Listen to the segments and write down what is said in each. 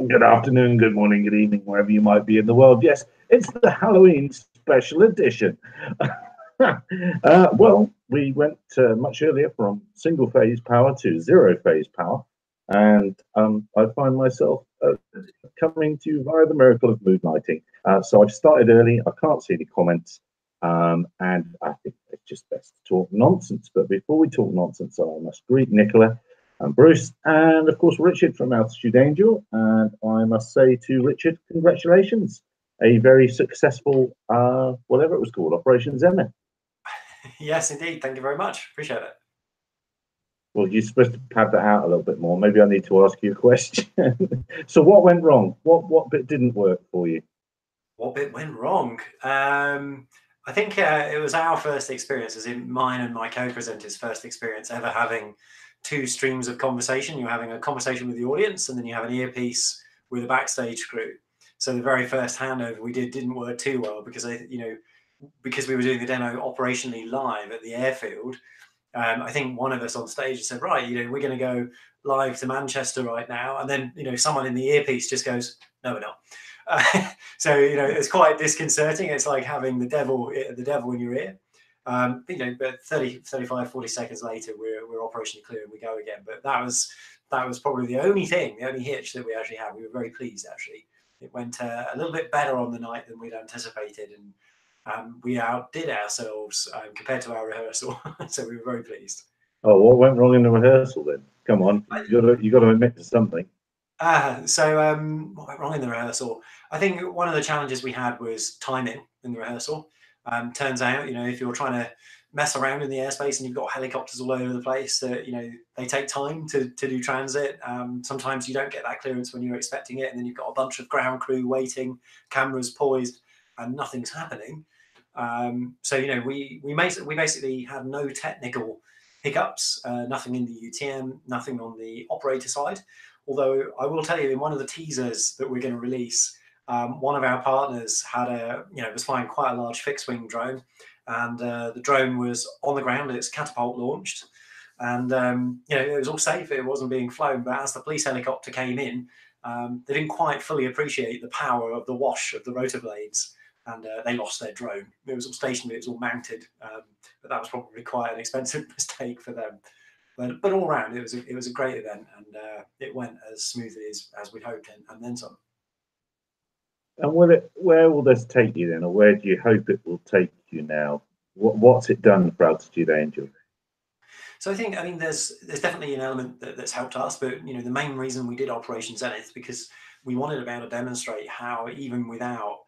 Good afternoon, good morning, good evening, wherever you might be in the world. Yes, it's the Halloween special edition. We went much earlier from single phase power to zero phase power, and I find myself coming to you via the miracle of moonlighting. So I've started early, I can't see the comments, and I think it's just best to talk nonsense. But before we talk nonsense, I must greet Nicola and Bruce, and of course, Richard from Altitude Angel. And I must say to Richard, congratulations. A very successful, whatever it was called, Operation Zenith. Yes, indeed. Thank you very much. Appreciate it. Well, you're supposed to pad that out a little bit more. Maybe I need to ask you a question. So, what went wrong? What bit didn't work for you? What bit went wrong? I think it was our first experience, as in mine and my co-presenter's first experience ever having two streams of conversation. You're having a conversation with the audience, and then you have an earpiece with a backstage crew. So the very first handover we didn't work too well because because we were doing the demo operationally live at the airfield. I think one of us on stage said, right, we're going to go live to Manchester right now. And then, someone in the earpiece just goes, no, we're not. So, it's quite disconcerting. It's like having the devil in your ear. But 30, 35, 40 seconds later, we're operationally clear and we go again. But that was probably the only hitch that we actually had. We were very pleased, actually. It went a little bit better on the night than we'd anticipated. And we outdid ourselves compared to our rehearsal, so we were very pleased. Oh, what went wrong in the rehearsal then? Come on, you got to admit to something. What went wrong in the rehearsal? I think one of the challenges we had was timing in the rehearsal. Turns out, if you're trying to mess around in the airspace and you've got helicopters all over the place, they take time to do transit. Sometimes you don't get that clearance when you're expecting it, and then you've got a bunch of ground crew waiting, cameras poised, and nothing's happening. We basically had no technical hiccups, nothing in the UTM, nothing on the operator side. Although I will tell you, in one of the teasers that we're going to release, one of our partners was flying quite a large fixed wing drone, and the drone was on the ground. It's catapult launched, and it was all safe. It wasn't being flown, but as the police helicopter came in, they didn't quite fully appreciate the power of the wash of the rotor blades, and they lost their drone. It was all stationary, it was all mounted, but that was probably quite an expensive mistake for them. But all around, it was a great event, and it went as smoothly as we'd hoped, and then some. And where will this take you then, or where do you hope it will take you now? What's it done for Altitude Angel? So I think, there's definitely an element that's helped us, but the main reason we did Operation Zenith because we wanted to be able to demonstrate how even without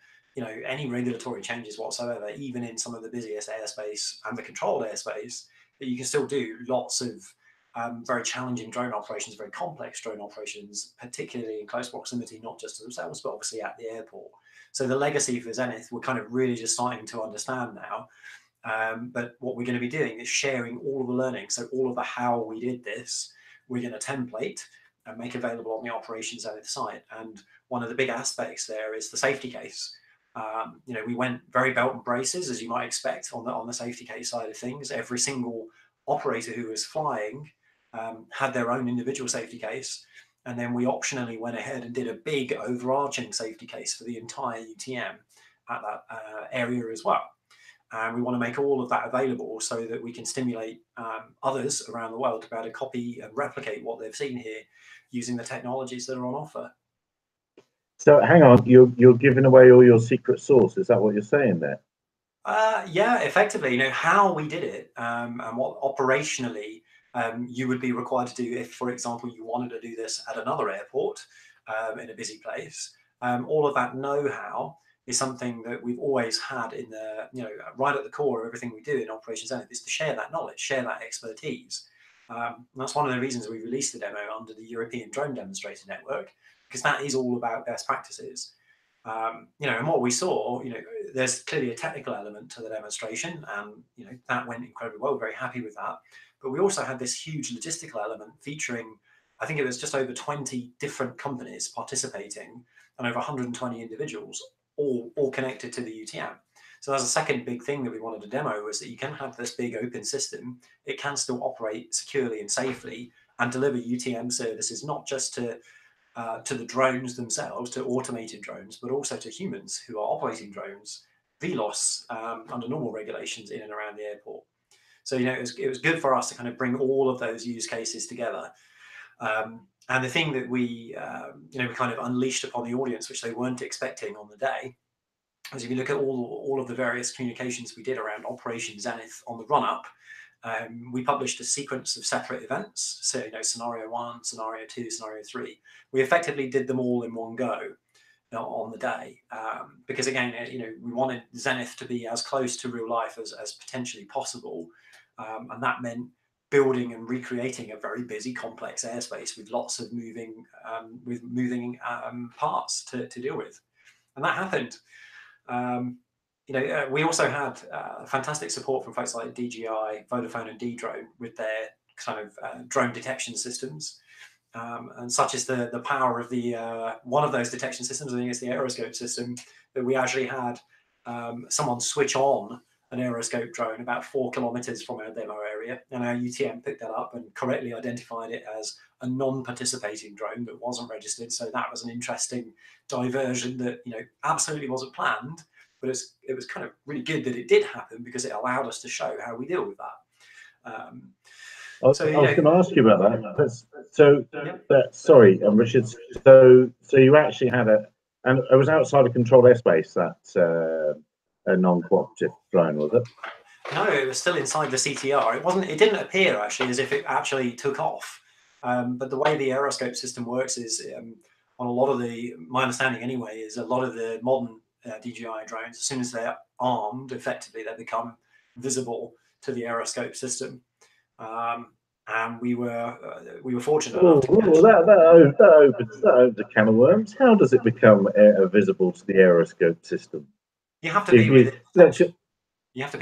any regulatory changes whatsoever, even in some of the busiest airspace and the controlled airspace, that you can still do lots of very challenging drone operations, very complex drone operations, particularly in close proximity, not just to themselves, but obviously at the airport. So the legacy for Zenith, we're kind of really just starting to understand now. But what we're going to be doing is sharing all of the learning. So all of the how we did this, we're going to template and make available on the Operations Zenith site. And one of the big aspects there is the safety case. We went very belt and braces, as you might expect, on the safety case side of things. Every single operator who was flying had their own individual safety case. And then we optionally went ahead and did a big overarching safety case for the entire UTM at that area as well. And we want to make all of that available so that we can stimulate others around the world to be able to copy and replicate what they've seen here using the technologies that are on offer. So hang on, you're giving away all your secret sauce. Is that what you're saying there? Yeah, effectively, how we did it and what operationally you would be required to do if, for example, you wanted to do this at another airport in a busy place. All of that know-how is something that we've always had in the, right at the core of everything we do in Operation Zenith is to share that knowledge, share that expertise. That's one of the reasons we released the demo under the European Drone Demonstrator Network, because that is all about best practices. And what we saw, there's clearly a technical element to the demonstration, and that went incredibly well. Very happy with that. But we also had this huge logistical element featuring, I think it was just over 20 different companies participating and over 120 individuals, all connected to the UTM. So that's a second big thing that we wanted to demo was that you can have this big open system. It can still operate securely and safely and deliver UTM services, not just to to the drones themselves, to automated drones, but also to humans who are operating drones, VLOS, under normal regulations in and around the airport. So, it was good for us to kind of bring all of those use cases together. And the thing that we kind of unleashed upon the audience, which they weren't expecting on the day, was if you look at all of the various communications we did around Operation Zenith on the run-up, we published a sequence of separate events. So, scenario 1, scenario 2, scenario 3. We effectively did them all in one go on the day, because again, we wanted Zenith to be as close to real life as potentially possible, and that meant building and recreating a very busy, complex airspace with lots of moving parts to deal with, and that happened. We also had fantastic support from folks like DJI, Vodafone, and Dedrone with their kind of drone detection systems. And such is the power of the one of those detection systems, I think it's the Aeroscope system, that we actually had someone switch on an Aeroscope drone about 4 kilometers from our demo area, and our UTM picked that up and correctly identified it as a non-participating drone that wasn't registered. So that was an interesting diversion that absolutely wasn't planned, but it was kind of really good that it did happen, because it allowed us to show how we deal with that. I was going to ask you about that. Sorry, Richard. So you actually had and it was outside of controlled airspace, that a non-cooperative drone, was it? No, it was still inside the CTR. It didn't appear actually as if it actually took off. But the way the Aeroscope system works is, on a lot of my understanding anyway, is a lot of the modern DJI drones, as soon as they're armed, effectively they become visible to the Aeroscope system. And we were fortunate enough to catch that opens a can of worms. How does it become visible to the Aeroscope system? You have to be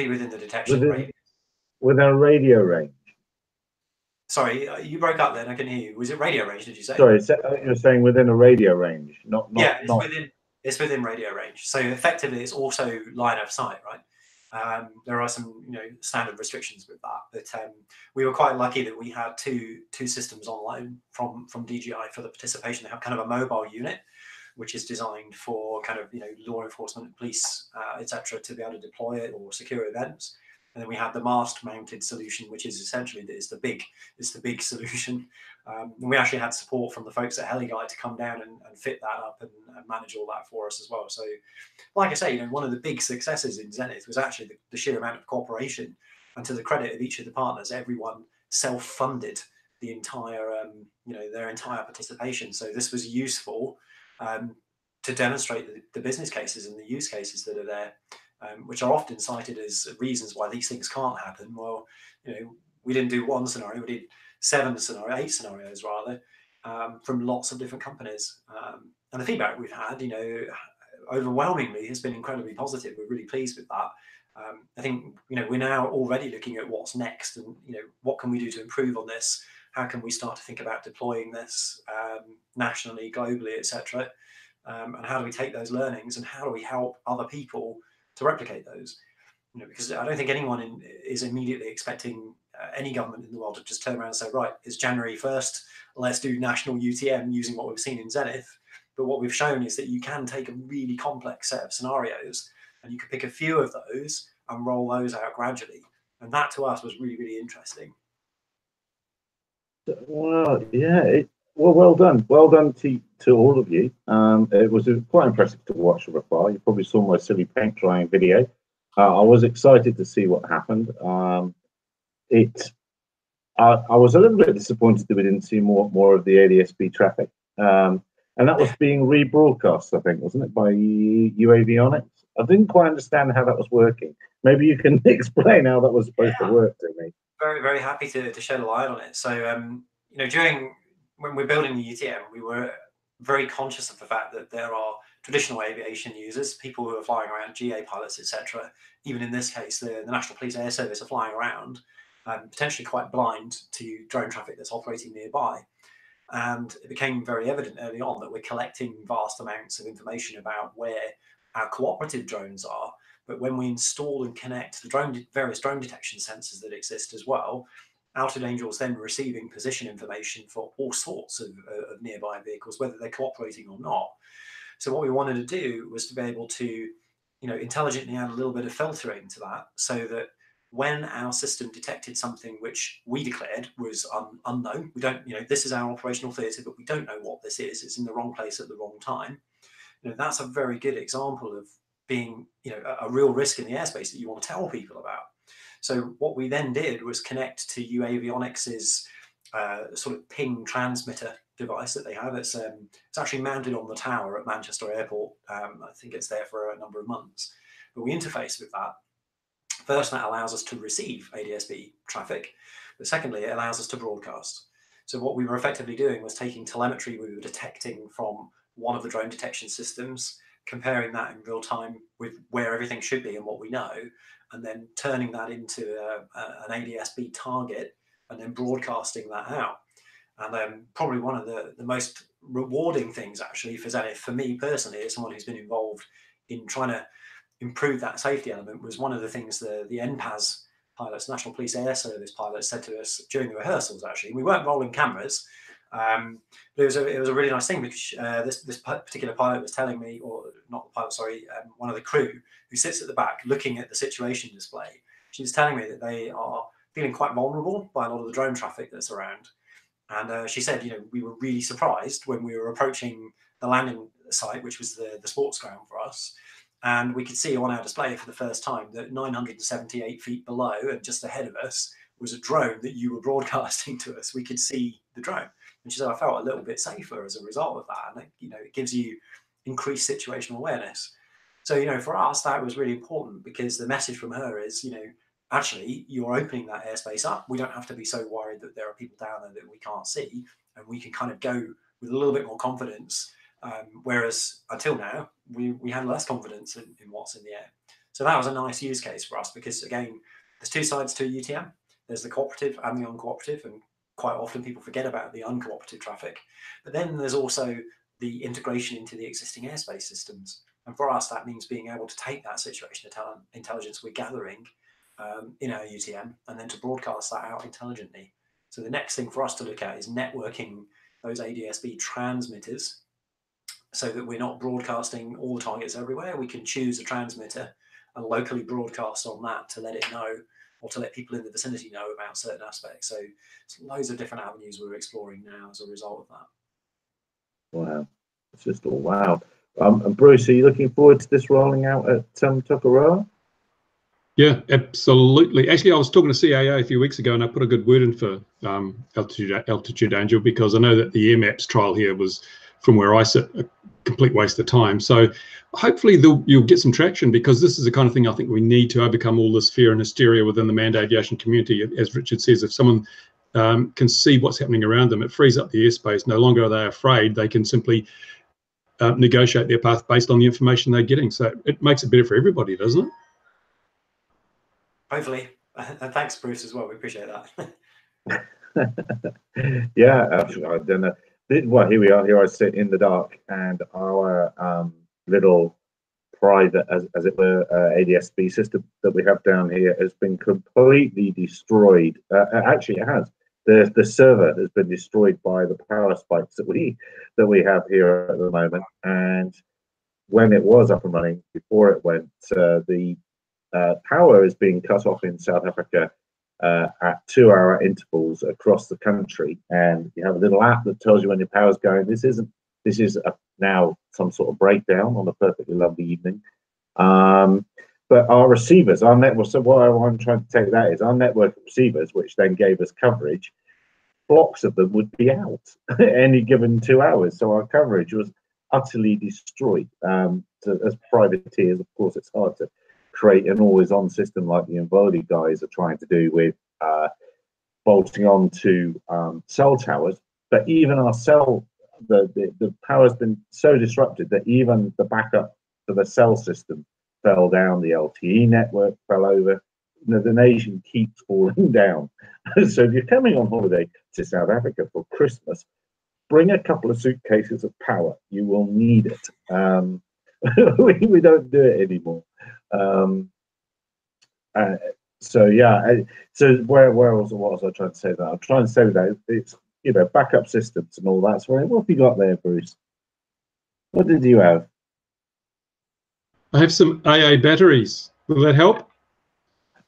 within the detection range. Within a radio range. Sorry, you broke up then. I couldn't hear you. Was it radio range, did you say? Sorry, you're saying within a radio range, it's within radio range. So effectively, it's also line of sight, right? There are some standard restrictions with that, but we were quite lucky that we had two systems online from DJI for the participation. They have kind of a mobile unit which is designed for kind of law enforcement, police, etc., to be able to deploy it or secure events. And then we have the mast-mounted solution, which is essentially the big solution. And we actually had support from the folks at HeliGuide to come down and fit that up and manage all that for us as well. So, like I say, one of the big successes in Zenith was actually the sheer amount of cooperation. And to the credit of each of the partners, everyone self-funded the entire, their entire participation. So this was useful to demonstrate the business cases and the use cases that are there. Which are often cited as reasons why these things can't happen. Well, we didn't do one scenario, we did 8 scenarios rather, from lots of different companies. And the feedback we've had, overwhelmingly has been incredibly positive. We're really pleased with that. I think, we're now already looking at what's next and, what can we do to improve on this? How can we start to think about deploying this nationally, globally, etc. And how do we take those learnings and how do we help other people to replicate those, because I don't think anyone is immediately expecting any government in the world to just turn around and say, right, it's January 1st, let's do national UTM using what we've seen in Zenith. But what we've shown is that you can take a really complex set of scenarios and you can pick a few of those and roll those out gradually. And that to us was really, really interesting. Well, yeah, well done. Well done to all of you. It was quite impressive to watch the reply. You probably saw my silly paint drying video. I was excited to see what happened. I was a little bit disappointed that we didn't see more of the ADS-B traffic. And that was being rebroadcast, I think, wasn't it, by UAVionics? I didn't quite understand how that was working. Maybe you can explain how that was supposed to work to me. Very, very happy to shed a light on it. So, when we're building the UTM, we were very conscious of the fact that there are traditional aviation users, people who are flying around, GA pilots, etc. Even in this case, the National Police Air Service are flying around, potentially quite blind to drone traffic that's operating nearby. And it became very evident early on that we're collecting vast amounts of information about where our cooperative drones are. But when we install and connect the various drone detection sensors that exist as well, Outed Angel is then receiving position information for all sorts of of nearby vehicles, whether they're cooperating or not. So what we wanted to do was to be able to, intelligently add a little bit of filtering to that, so that when our system detected something which we declared was unknown, we don't, this is our operational theatre, but we don't know what this is. It's in the wrong place at the wrong time. That's a very good example of being, a real risk in the airspace that you want to tell people about. So what we then did was connect to UAvionics's sort of ping transmitter device that they have. It's actually mounted on the tower at Manchester Airport. I think it's there for a number of months. But we interface with that. First, that allows us to receive ADS-B traffic, but secondly, it allows us to broadcast. So what we were effectively doing was taking telemetry we were detecting from one of the drone detection systems, comparing that in real time with where everything should be and what we know, and then turning that into an ADS-B target and then broadcasting that out. And probably one of the most rewarding things actually for Zenith, for me personally, as someone who's been involved in trying to improve that safety element, was one of the things the NPAS pilots, National Police Air Service pilots, said to us during the rehearsals. Actually, we weren't rolling cameras, but it was a really nice thing, because this particular pilot was telling me, or not the pilot, sorry, one of the crew who sits at the back looking at the situation display. She was telling me that they are feeling quite vulnerable by a lot of the drone traffic that's around. And she said, we were really surprised when we were approaching the landing site, which was the sports ground for us. And we could see on our display for the first time that 978 feet below and just ahead of us was a drone that you were broadcasting to us. We could see the drone. And she said, I felt a little bit safer as a result of that. And, it gives you increased situational awareness. So, for us, that was really important, because the message from her is, actually, you're opening that airspace up. We don't have to be so worried that there are people down there that we can't see, and we can kind of go with a little bit more confidence. Whereas until now, we had less confidence in what's in the air. So that was a nice use case for us, because again, there's two sides to UTM. There's the cooperative and the uncooperative, and quite often people forget about the uncooperative traffic. But then there's also the integration into the existing airspace systems. And for us, that means being able to take that situation intelligence we're gathering in our UTM, and then to broadcast that out intelligently. So the next thing for us to look at is networking those ADS-B transmitters, so that we're not broadcasting all the targets everywhere. We can choose a transmitter and locally broadcast on that to let it know, or to let people in the vicinity know about certain aspects. So it's loads of different avenues we're exploring now as a result of that. Wow, it's just all wow. And Bruce, are you looking forward to this rolling out at Tokoroa? Yeah, absolutely. Actually, I was talking to CAA a few weeks ago, and I put a good word in for Altitude Angel, because I know that the AirMaps trial here was, from where I sit, a complete waste of time. So hopefully you'll get some traction, because this is the kind of thing I think we need to overcome all this fear and hysteria within the manned aviation community. As Richard says, if someone can see what's happening around them, it frees up the airspace. No longer are they afraid. They can simply negotiate their path based on the information they're getting. So it makes it better for everybody, doesn't it? Hopefully. And thanks, Bruce, as well. We appreciate that. Yeah, I don't know. Well, here we are. Here I sit in the dark, and our little private, as it were, ADS-B system that we have down here has been completely destroyed. Actually, it has. The server has been destroyed by the power spikes that we have here at the moment. And when it was up and running, before it went, the power is being cut off in South Africa at 2-hour intervals across the country, and you have a little app that tells you when your power's going. This is now some sort of breakdown on a perfectly lovely evening. But our receivers, our network. So what I'm trying to take that is our network of receivers, which then gave us coverage. Blocks of them would be out any given 2 hours, so our coverage was utterly destroyed. So as privateers, of course, it's hard to create an always-on system like the Involi guys are trying to do with bolting on to cell towers. But even our cell, the power's been so disrupted that even the backup for the cell system fell down. The LTE network fell over. The nation keeps falling down. So if you're coming on holiday to South Africa for Christmas, bring a couple of suitcases of power. You will need it. We don't do it anymore. So yeah. So what was I trying to say? That I'm trying to say that it's backup systems and all that. So what have you got there, Bruce? What did you have? I have some AA batteries. Will that help?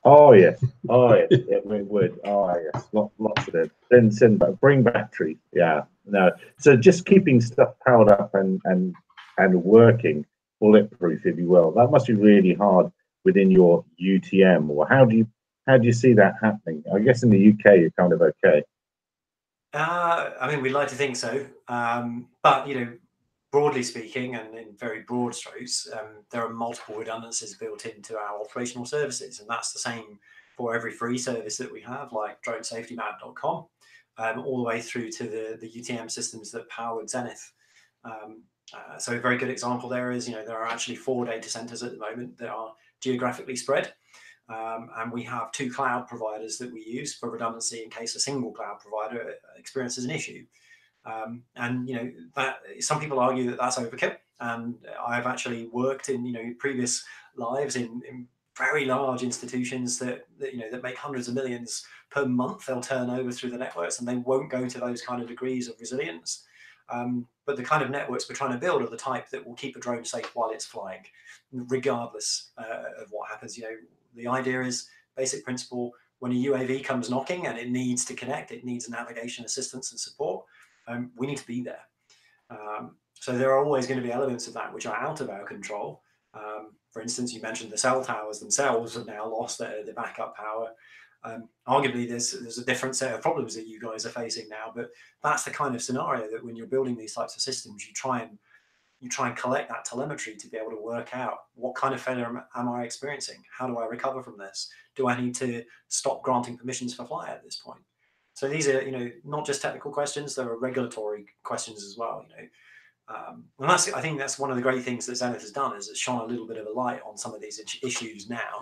Oh yes, it would. Oh yes, lots of it. Then bring battery. Yeah, no. So just keeping stuff powered up and working, bulletproof, if you will. That must be really hard within your UTM. Or how do you see that happening? I guess in the UK you're kind of okay. I mean, we'd like to think so, but broadly speaking, and in very broad strokes, there are multiple redundancies built into our operational services, and that's the same for every free service that we have, like dronesafetymap.com, all the way through to the UTM systems that power Zenith. So a very good example there is, there are actually 4 data centers at the moment that are geographically spread. And we have 2 cloud providers that we use for redundancy in case a single cloud provider experiences an issue. And that some people argue that that's overkill, and I've actually worked in previous lives in very large institutions that make hundreds of millions per month they'll turn over through the networks, and they won't go to those kind of degrees of resilience. But the kind of networks we're trying to build are the type that will keep a drone safe while it's flying, regardless of what happens. The idea is basic principle: when a UAV comes knocking and it needs to connect, it needs navigation assistance and support. We need to be there. So there are always going to be elements of that which are out of our control. For instance, you mentioned the cell towers themselves have now lost their backup power. Arguably, there's a different set of problems that you guys are facing now, but that's the kind of scenario that when you're building these types of systems, you try and collect that telemetry to be able to work out what kind of failure am I experiencing? How do I recover from this? Do I need to stop granting permissions for fly at this point? So these are, not just technical questions, there are regulatory questions as well, and I think that's one of the great things that Zenith has done, is it's shone a little bit of a light on some of these issues now,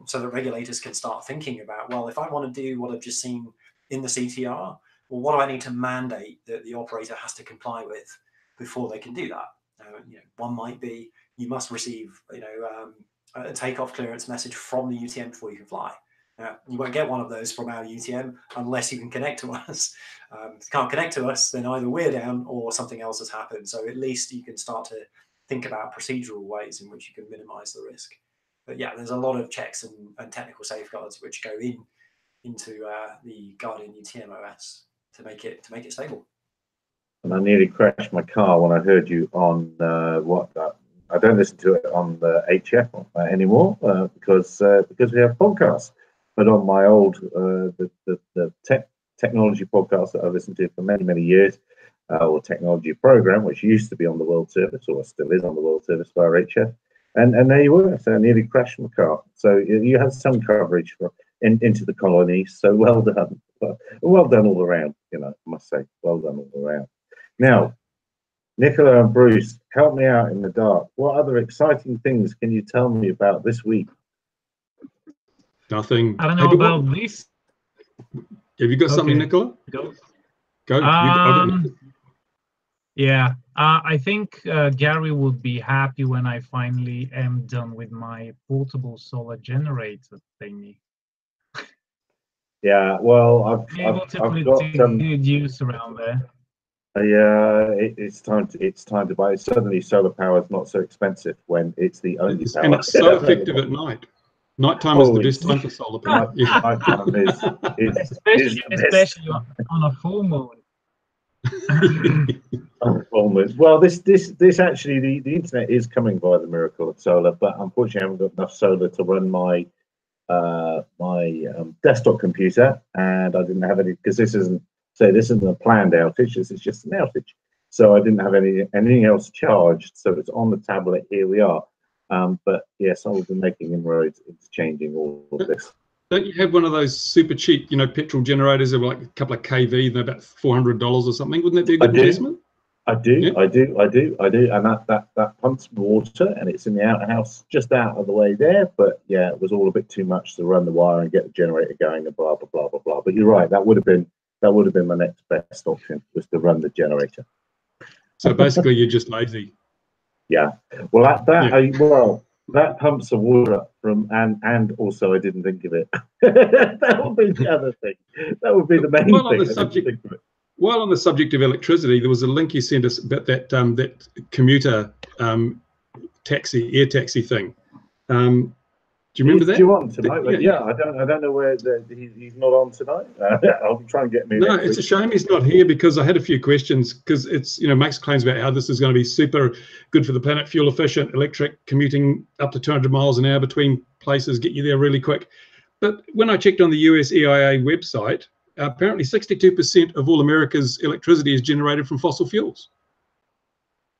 so that regulators can start thinking about, well, if I want to do what I've just seen in the CTR, well, what do I need to mandate that the operator has to comply with before they can do that? One might be you must receive, a takeoff clearance message from the UTM before you can fly. You won't get one of those from our UTM unless you can connect to us. If you can't connect to us, then either we're down or something else has happened. So at least you can start to think about procedural ways in which you can minimize the risk. But yeah, there's a lot of checks and technical safeguards which go into the Guardian UTM OS to make it stable. And I nearly crashed my car when I heard you on I don't listen to it on the HF anymore because we have podcasts. But on my old the technology podcast that I listened to for many years, or technology program, which used to be on the World Service, or still is on the World Service via HF, and there you were. So I nearly crashed my car. So you had some coverage into the colonies. So well done, well done all around. I must say, well done all around. Now, Nicola and Bruce, help me out in the dark. What other exciting things can you tell me about this week? Nothing. I don't know about this. Have you got something, Nicola? Go. Yeah, I think Gary would be happy when I finally am done with my portable solar generator thingy. Yeah, well, I've got good use around there. Yeah, it's time to buy. Suddenly, solar power is not so expensive when it's the only power. And it's so effective at night. Nighttime is the best time for solar power. Nighttime especially on a full moon. Well, this actually the internet is coming via the miracle of solar, but unfortunately, I haven't got enough solar to run my desktop computer, and I didn't have any because this isn't a planned outage. This is just an outage, so I didn't have anything else charged. So it's on the tablet. Here we are. But yes, I will be making inroads into changing all of this. Don't you have one of those super cheap, petrol generators that were like a couple of kV, they're about $400 or something? Wouldn't that be a good investment? I do, yeah. I do, and that pumps water, and it's in the outhouse, just out of the way there. But yeah, it was all a bit too much to run the wire and get the generator going, and blah blah blah blah blah. But you're right, that would have been my next best option, was to run the generator. So basically, you're just lazy. Yeah. Well, that pumps the water up and also I didn't think of it. That would be the other thing. That would be the main While on thing. the subject, while on the subject of electricity, there was a link you sent us about that commuter air taxi thing. Do you remember that? Do you want tonight? Yeah, I don't know where he's not on tonight. I'll try and get me. No, it's a shame he's not here, because I had a few questions, because it's, makes claims about how this is going to be super good for the planet, fuel efficient, electric, commuting up to 200 miles an hour between places, get you there really quick. But when I checked on the US EIA website, apparently 62% of all America's electricity is generated from fossil fuels.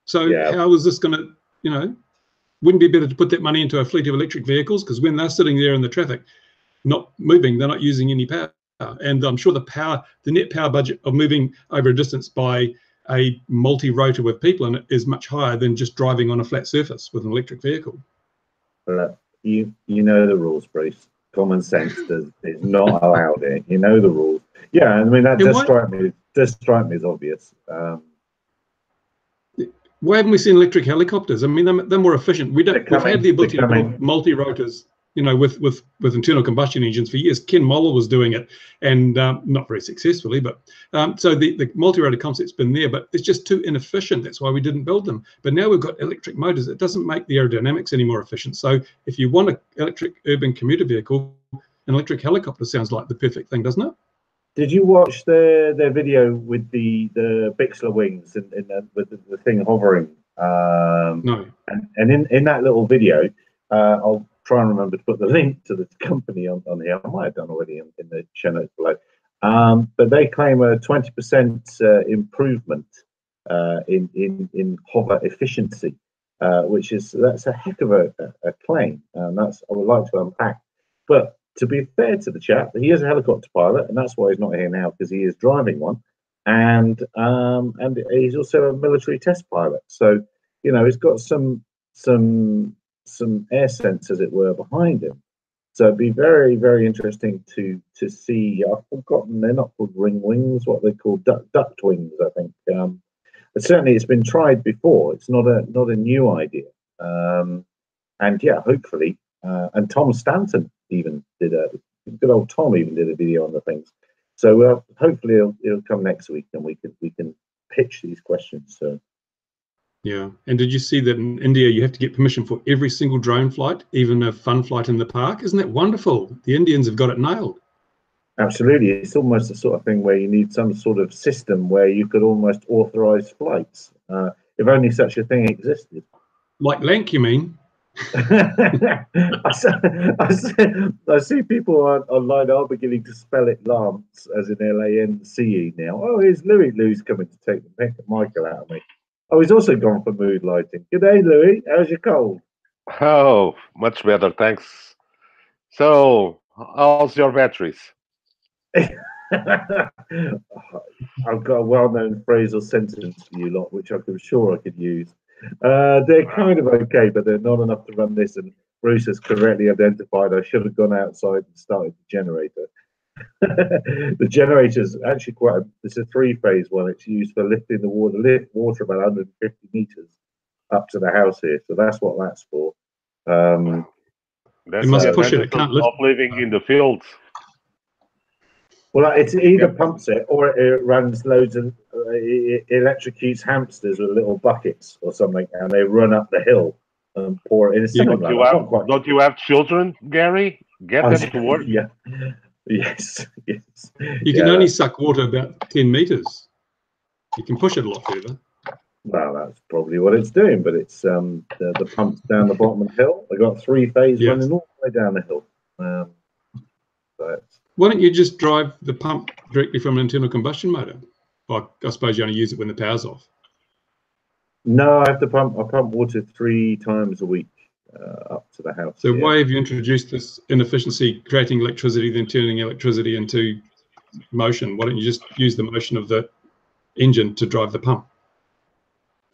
So how is this going to, wouldn't it be better to put that money into a fleet of electric vehicles? Because when they're sitting there in the traffic, not moving, they're not using any power. And I'm sure the net power budget of moving over a distance by a multi-rotor with people in it is much higher than just driving on a flat surface with an electric vehicle. You know the rules, Bruce. Common sense is not allowed here. You know the rules. Yeah, I mean that does strike me as obvious. Why haven't we seen electric helicopters? I mean, they're more efficient. We've had the ability to build multi-rotors, with internal combustion engines for years. Ken Moller was doing it, and not very successfully. But so the multi-rotor concept's been there, but it's just too inefficient. That's why we didn't build them. But now we've got electric motors. It doesn't make the aerodynamics any more efficient. So if you want an electric urban commuter vehicle, an electric helicopter sounds like the perfect thing, doesn't it? Did you watch their video with the Bixler wings and with the thing hovering? No. And in that little video, I'll try and remember to put the link to the company on here. I might have done already in the show notes below. But they claim a 20% improvement in hover efficiency, that's a heck of a claim. That's I would like to unpack, but. To be fair to the chap, he is a helicopter pilot, and that's why he's not here now, because he is driving one, and he's also a military test pilot. So he's got some air sense, as it were, behind him. So it'd be very, very interesting to see. I've forgotten, they're not called ring wings, what they're called, duct wings, I think. But certainly it's been tried before. It's not a new idea. And yeah, hopefully, and Tom Stanton even did good old Tom even did a video on the things. So hopefully it'll come next week, and we can pitch these questions. So yeah. And did you see that in India you have to get permission for every single drone flight, even a fun flight in the park? Isn't that wonderful? The Indians have got it nailed. Absolutely. It's almost the sort of thing where you need some sort of system where you could almost authorize flights, if only such a thing existed. Like Lanc, you mean? I see people online are beginning to spell it Lance, as in Lance now. Oh, here's Louis coming to take the Michael out of me. Oh, he's also gone for mood lighting. Good day, Louis. How's your cold? Oh, much better, thanks. So, how's your batteries? I've got a well-known phrase or sentence for you lot, which I'm sure I could use. They're kind of okay, but they're not enough to run this. And Bruce has correctly identified I should have gone outside and started the generator. The generator is actually it's a 3-phase one. It's used for lifting the water about 150 meters up to the house here. So that's what that's for. That's you must push it. It can't lift. Of living in the fields. Well, it either pumps it or it runs loads of it electrocutes hamsters with little buckets or something, and they run up the hill and pour it in. Don't you have children, Gary? Get them to work. Yeah. Yes. You can only suck water about 10 meters. You can push it a lot further. Well, that's probably what it's doing, but it's the pump's down the bottom of the hill. They got 3-phase running all the way down the hill. Why don't you just drive the pump directly from an internal combustion motor? Well, I suppose you only use it when the power's off. No, I pump water 3 times a week up to the house. So why have you introduced this inefficiency, creating electricity, then turning electricity into motion? Why don't you just use the motion of the engine to drive the pump?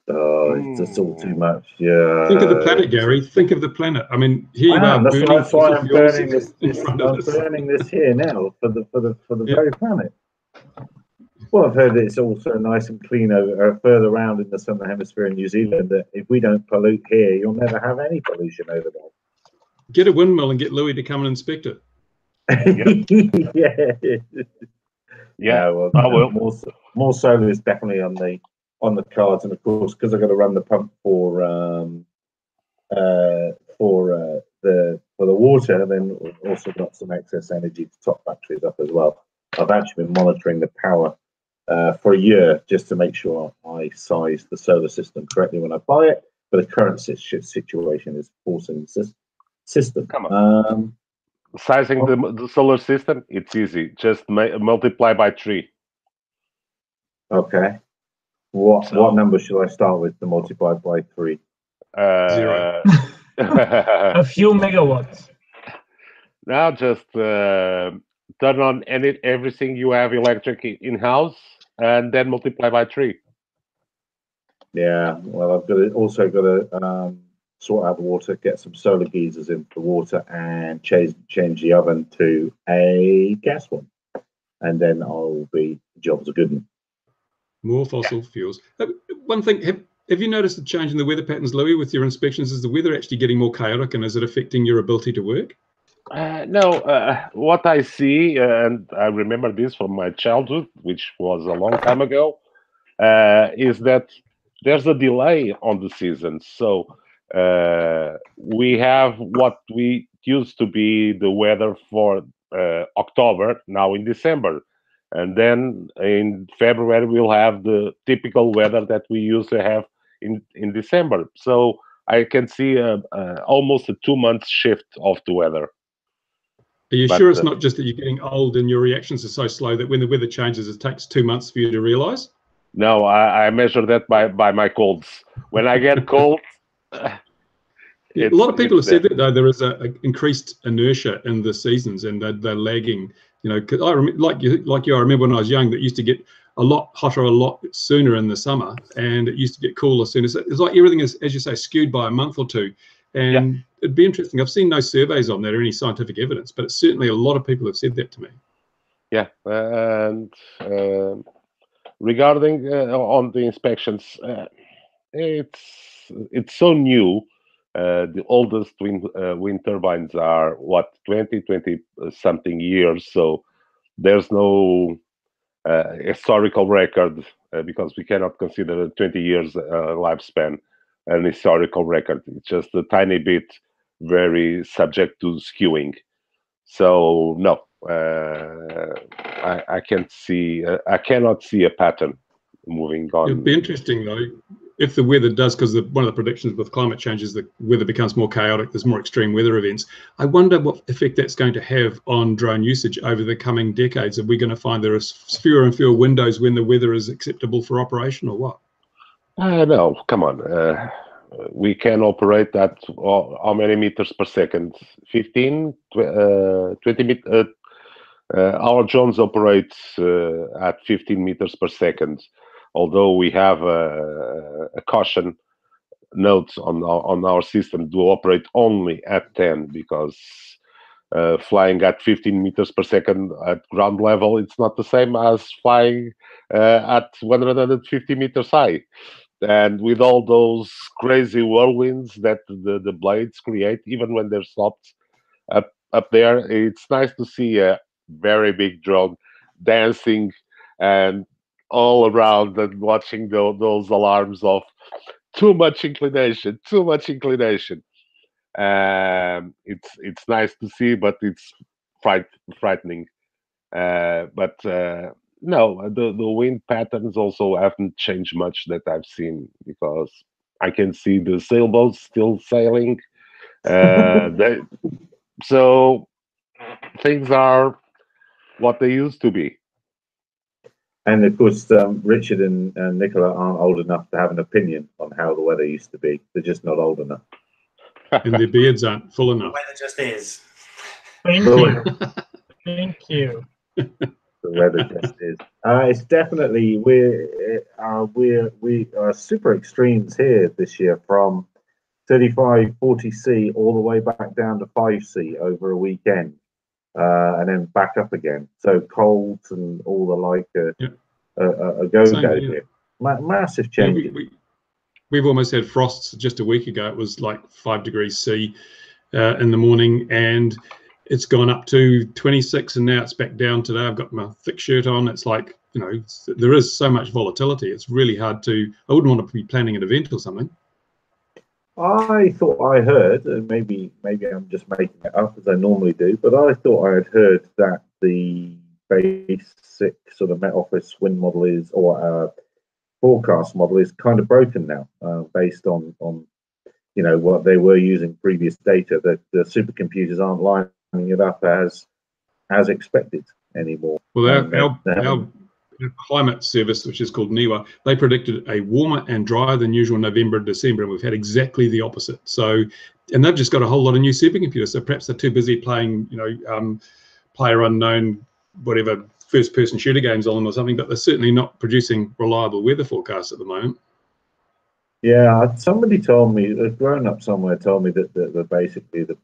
Oh, it's just all too much. Yeah. Think of the planet, Gary. Think of the planet. I mean, here you are. That's why I'm burning this. I'm burning this here now for the very planet. Well, I've heard that it's also nice and clean further around in the southern hemisphere in New Zealand. That if we don't pollute here, you'll never have any pollution over there. Get a windmill and get Louis to come and inspect it. Yeah. Well, I will. More solar is definitely on the cards, and of course, because I've got to run the pump for the water, then we've also got some excess energy to top batteries up as well. I've actually been monitoring the power for a year just to make sure I size the solar system correctly when I buy it. But the current situation is forcing the system. Come on. Sizing the solar system, it's easy. Just multiply by 3. Okay. What number should I start with to multiply by 3? 0. A few megawatts. Now just turn on everything you have electric in-house, and then multiply by 3. Yeah, well, I've also got to sort out the water, get some solar geysers into the water, and change the oven to a gas one, and then jobs are good one. More fossil fuels. One thing, have you noticed a change in the weather patterns, Louis, with your inspections? Is the weather actually getting more chaotic, and is it affecting your ability to work? No, what I see, and I remember this from my childhood, which was a long time ago, is that there's a delay on the season. So we have what we used to be the weather for October, now in December. And then in February, we'll have the typical weather that we used to have in December. So I can see almost a 2-month shift of the weather. Are you sure it's not just that you're getting old and your reactions are so slow that when the weather changes, it takes 2 months for you to realise? No, I measure that by my colds. When I get cold, a lot of people have said that though there is a increased inertia in the seasons, and they're lagging. You know, cause I remember, like you, I remember when I was young, that used to get a lot hotter a lot sooner in the summer, and it used to get cooler sooner. So it's like everything is, as you say, skewed by a month or two. And it'd be interesting. I've seen no surveys on that or any scientific evidence, but it's certainly a lot of people have said that to me. Yeah, and regarding on the inspections, it's so new. The oldest wind turbines are what 20 something years, so there's no historical record because we cannot consider a 20 years lifespan an historical record. It's just a tiny bit very subject to skewing. So no, I can't see. I cannot see a pattern moving on. It'd be interesting though if the weather does, because one of the predictions with climate change is the weather becomes more chaotic. There's more extreme weather events. I wonder what effect that's going to have on drone usage over the coming decades. Are we going to find there are fewer and fewer windows when the weather is acceptable for operation, or what? No, come on. We can operate at how many meters per second? 15, 20 meters. Our drones operate at 15 meters per second, although we have a caution note on our system to operate only at 10, because flying at 15 meters per second at ground level, it's not the same as flying at 150 meters high. And with all those crazy whirlwinds that the blades create, even when they're stopped up there, it's nice to see a very big drone dancing and all around and watching those alarms of too much inclination. It's nice to see, but it's frightening. No, the wind patterns also haven't changed much that I've seen, because I can see the sailboats still sailing. So things are what they used to be. And of course, Richard and Nicola aren't old enough to have an opinion on how the weather used to be. They're just not old enough. And their beards aren't full enough. The weather just is. Thank you. Thank you. The weather just is. It's definitely we are super extremes here this year, from 35, 40C all the way back down to 5C over a weekend, and then back up again. So colds and all the like a go here. Massive change. We've almost had frosts just a week ago. It was like 5 degrees C in the morning, and it's gone up to 26, and now it's back down today. I've got my thick shirt on. It's like, you know, there is so much volatility. It's really hard to. I wouldn't want to be planning an event or something. I thought I heard, and maybe I'm just making it up as I normally do, but I thought I had heard that the basic sort of Met Office wind model is, or forecast model is kind of broken now, based on you know what they were using previous data. That the supercomputers aren't lining it up as expected anymore. Well, our climate service, which is called NIWA, they predicted a warmer and drier than usual November and December, and we've had exactly the opposite. So, and they've just got a whole lot of new supercomputers. So perhaps they're too busy playing, you know, player unknown, whatever, first-person shooter games on them or something. But they're certainly not producing reliable weather forecasts at the moment. Yeah, somebody told me, a grown-up somewhere told me that basically the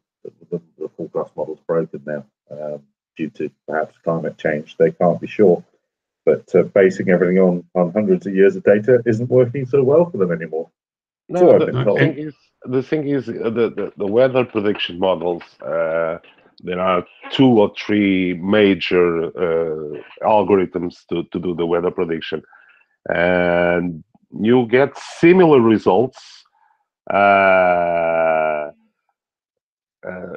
forecast model's broken now, due to perhaps climate change. They can't be sure. But basing everything on hundreds of years of data isn't working so well for them anymore. No, So the thing is the weather prediction models. There are 2 or 3 major algorithms to do the weather prediction, and you get similar results.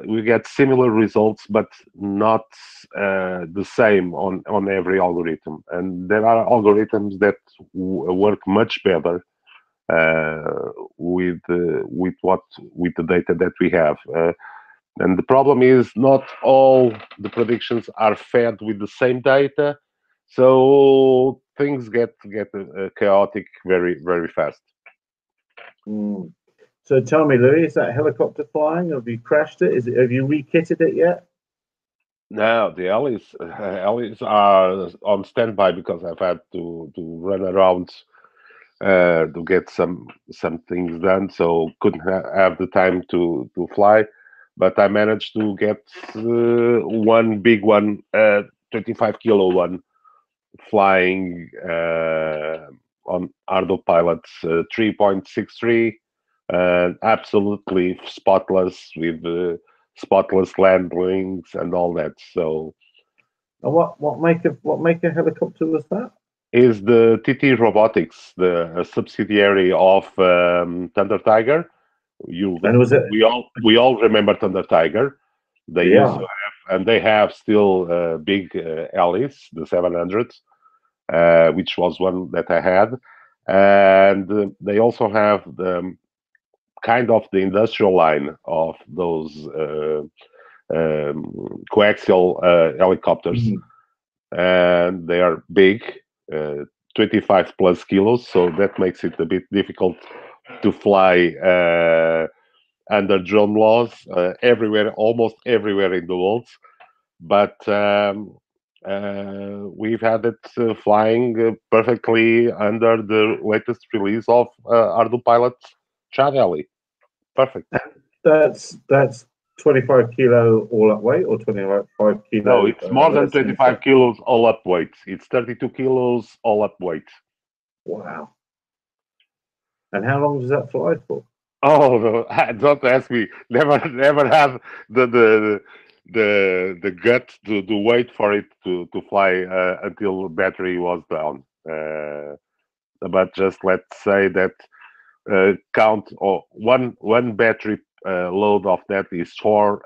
We get similar results, but not the same on every algorithm. And there are algorithms that work much better with the data that we have. And the problem is not all the predictions are fed with the same data, so things get chaotic very, very fast. So tell me, Louis, is that helicopter flying? Have you crashed it? Have you re-kitted it yet? No, the Ellies are on standby because I've had to run around to get some things done, so couldn't have the time to fly. But I managed to get one big one, 25 kilo one, flying on Ardo Pilot's 3.63. Absolutely spotless, with spotless landings and all that. So, and what make a helicopter was that? Is the TT Robotics, the subsidiary of Thunder Tiger? We all remember Thunder Tiger. They used to have, and they have still big Ellies, the 700s, which was one that I had, and they also have the kind of the industrial line of those coaxial helicopters, and they are big, 25 plus kilos, so that makes it a bit difficult to fly under drone laws everywhere, almost everywhere in the world. But we've had it flying perfectly under the latest release of Ardo Pilot's Chad Heli. Perfect. That's 25 kilo all up weight, or 25 kilo? No, it's more than 25 kilos all up weight. It's 32 kilos all up weight. Wow. And how long does that fly for? Oh, no, don't ask me. Never have the gut to wait for it to fly until the battery was down. But just let's say that count one battery load of that is 4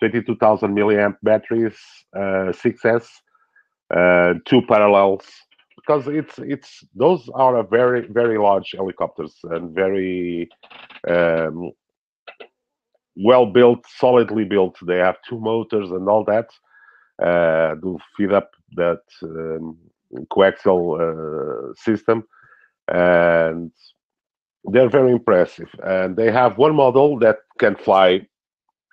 22,000 milliamp batteries, 6S, 2 parallels, because it's those are a very, very large helicopters and very well built, solidly built. They have 2 motors and all that to feed up that coaxial system, and they're very impressive. And they have one model that can fly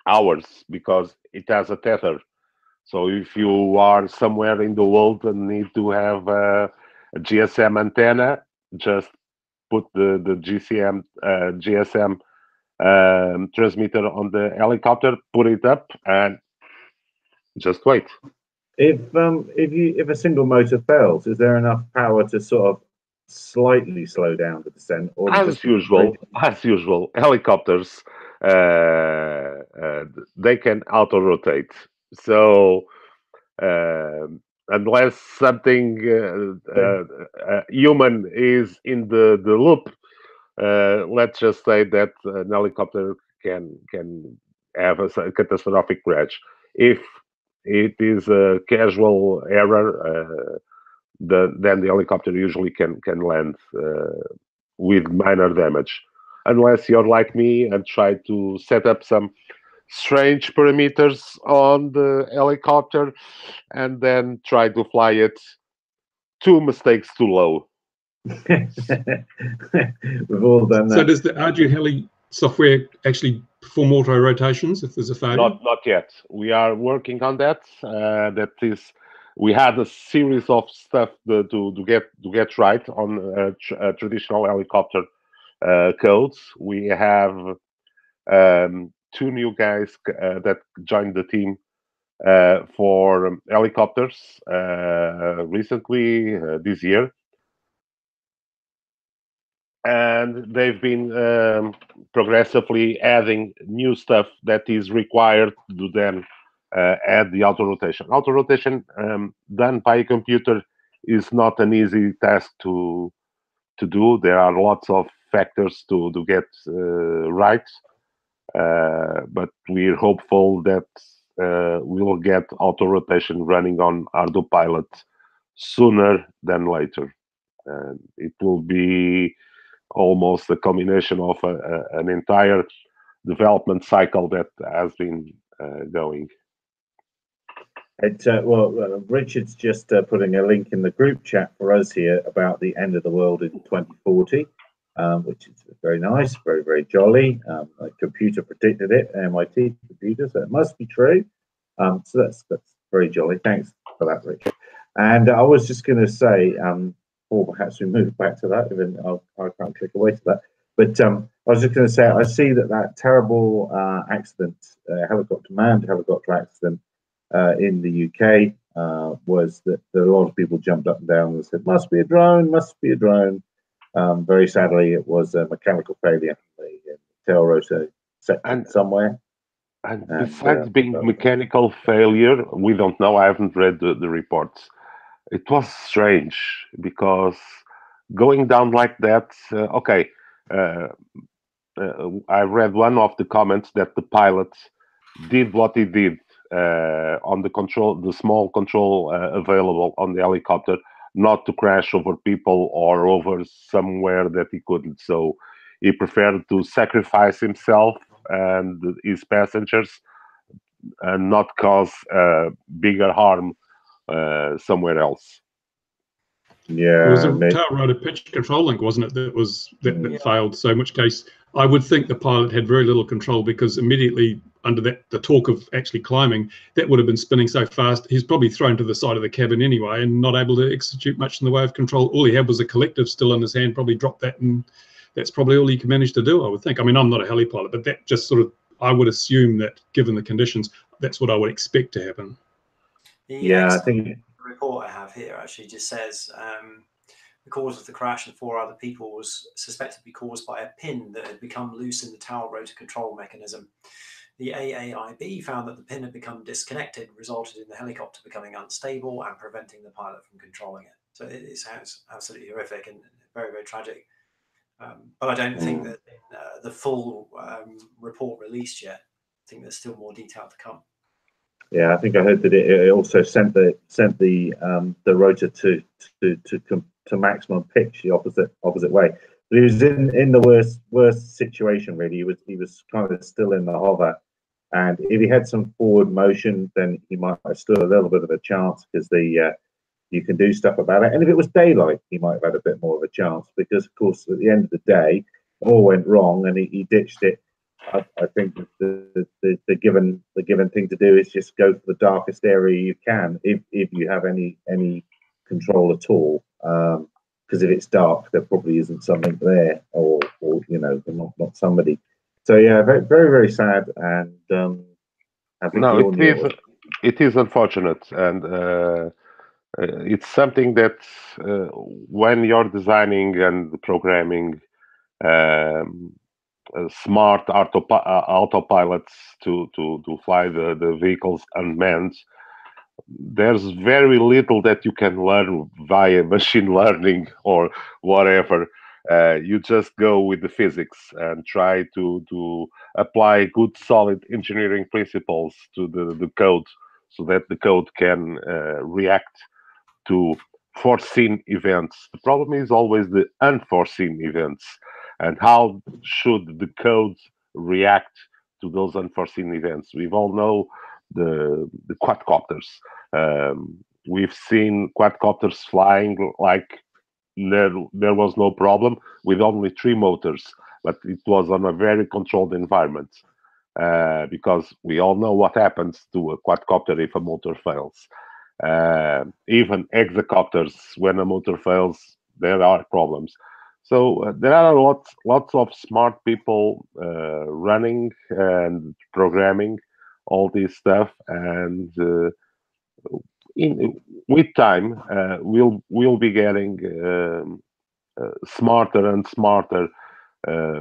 hours because it has a tether. So if you are somewhere in the world and need to have a GSM antenna, just put the GSM transmitter on the helicopter, put it up, and just wait. If a single motor fails, is there enough power to sort of slightly slow down the descent, or As usual, helicopters they can auto rotate. So unless something human is in the loop, let's just say that an helicopter can have a catastrophic crash. If it is a casual error, then the helicopter usually can land with minor damage, unless you're like me and try to set up some strange parameters on the helicopter and then try to fly it 2 mistakes too low. We've all done that. So does the Ardu Heli software actually perform auto rotations if there's a failure? Not yet. We are working on that. We had a series of stuff to get right on traditional helicopter codes. We have 2 new guys that joined the team for helicopters recently this year. And they've been progressively adding new stuff that is required to then add the auto rotation. Auto rotation done by a computer is not an easy task to do. There are lots of factors to get right, but we're hopeful that we will get auto rotation running on ArduPilot sooner than later. It will be almost a combination of an entire development cycle that has been going. Richard's just putting a link in the group chat for us here about the end of the world in 2040, which is very nice, very, very jolly. A computer predicted it, MIT computer, so it must be true. So that's very jolly. Thanks for that, Richard. And I was just going to say, or perhaps we move back to that, even I can't click away to that. But I was just going to say, I see that terrible accident, manned helicopter accident in the UK was that a lot of people jumped up and down and said, must be a drone, must be a drone. Very sadly, it was a mechanical failure in the tail rotor section somewhere. And besides being mechanical failure, we don't know. I haven't read the reports. It was strange because going down like that, I read one of the comments that the pilot did what he did on the small control available on the helicopter, not to crash over people or over somewhere that he couldn't. So he preferred to sacrifice himself and his passengers and not cause bigger harm somewhere else. Yeah, it was a tail rotor pitch control link, wasn't it? That failed. So in which case, I would think the pilot had very little control, because immediately under the torque of actually climbing, that would have been spinning so fast. He's probably thrown to the side of the cabin anyway, and not able to execute much in the way of control. All he had was a collective still in his hand. Probably dropped that, and that's probably all he can manage to do, I would think. I mean, I'm not a heli pilot, but that just sort of, I would assume that given the conditions, that's what I would expect to happen. I think the report I have here actually just says the cause of the crash and 4 other people was suspected to be caused by a pin that had become loose in the tail rotor control mechanism. The AAIB found that the pin had become disconnected, resulted in the helicopter becoming unstable and preventing the pilot from controlling it. So it sounds absolutely horrific and very, very tragic. But I don't think that the full report released yet. I think there's still more detail to come. Yeah, I think I heard that it also sent the rotor to maximum pitch the opposite way. But he was in the worst situation really. He was kind of still in the hover, and if he had some forward motion, then he might have stood a little bit of a chance, because you can do stuff about it. And if it was daylight, he might have had a bit more of a chance, because of course at the end of the day, all went wrong and he ditched it. I think the given thing to do is just go for the darkest area you can, if you have any control at all, because if it's dark, there probably isn't something there, or not somebody. So yeah, very, very, very sad, and I think it is unfortunate, and It's something that when you're designing and programming um, smart autopilots to fly the vehicles unmanned, there's very little that you can learn via machine learning or whatever. You just go with the physics and try to apply good, solid engineering principles to the code so that the code can react to foreseen events. The problem is always the unforeseen events. And how should the code react to those unforeseen events? We all know the quadcopters. We've seen quadcopters flying like there was no problem with only 3 motors, but it was on a very controlled environment. Because we all know what happens to a quadcopter if a motor fails. Even hexacopters, when a motor fails, there are problems. So there are lots of smart people running and programming all this stuff, and with time, we'll be getting smarter and smarter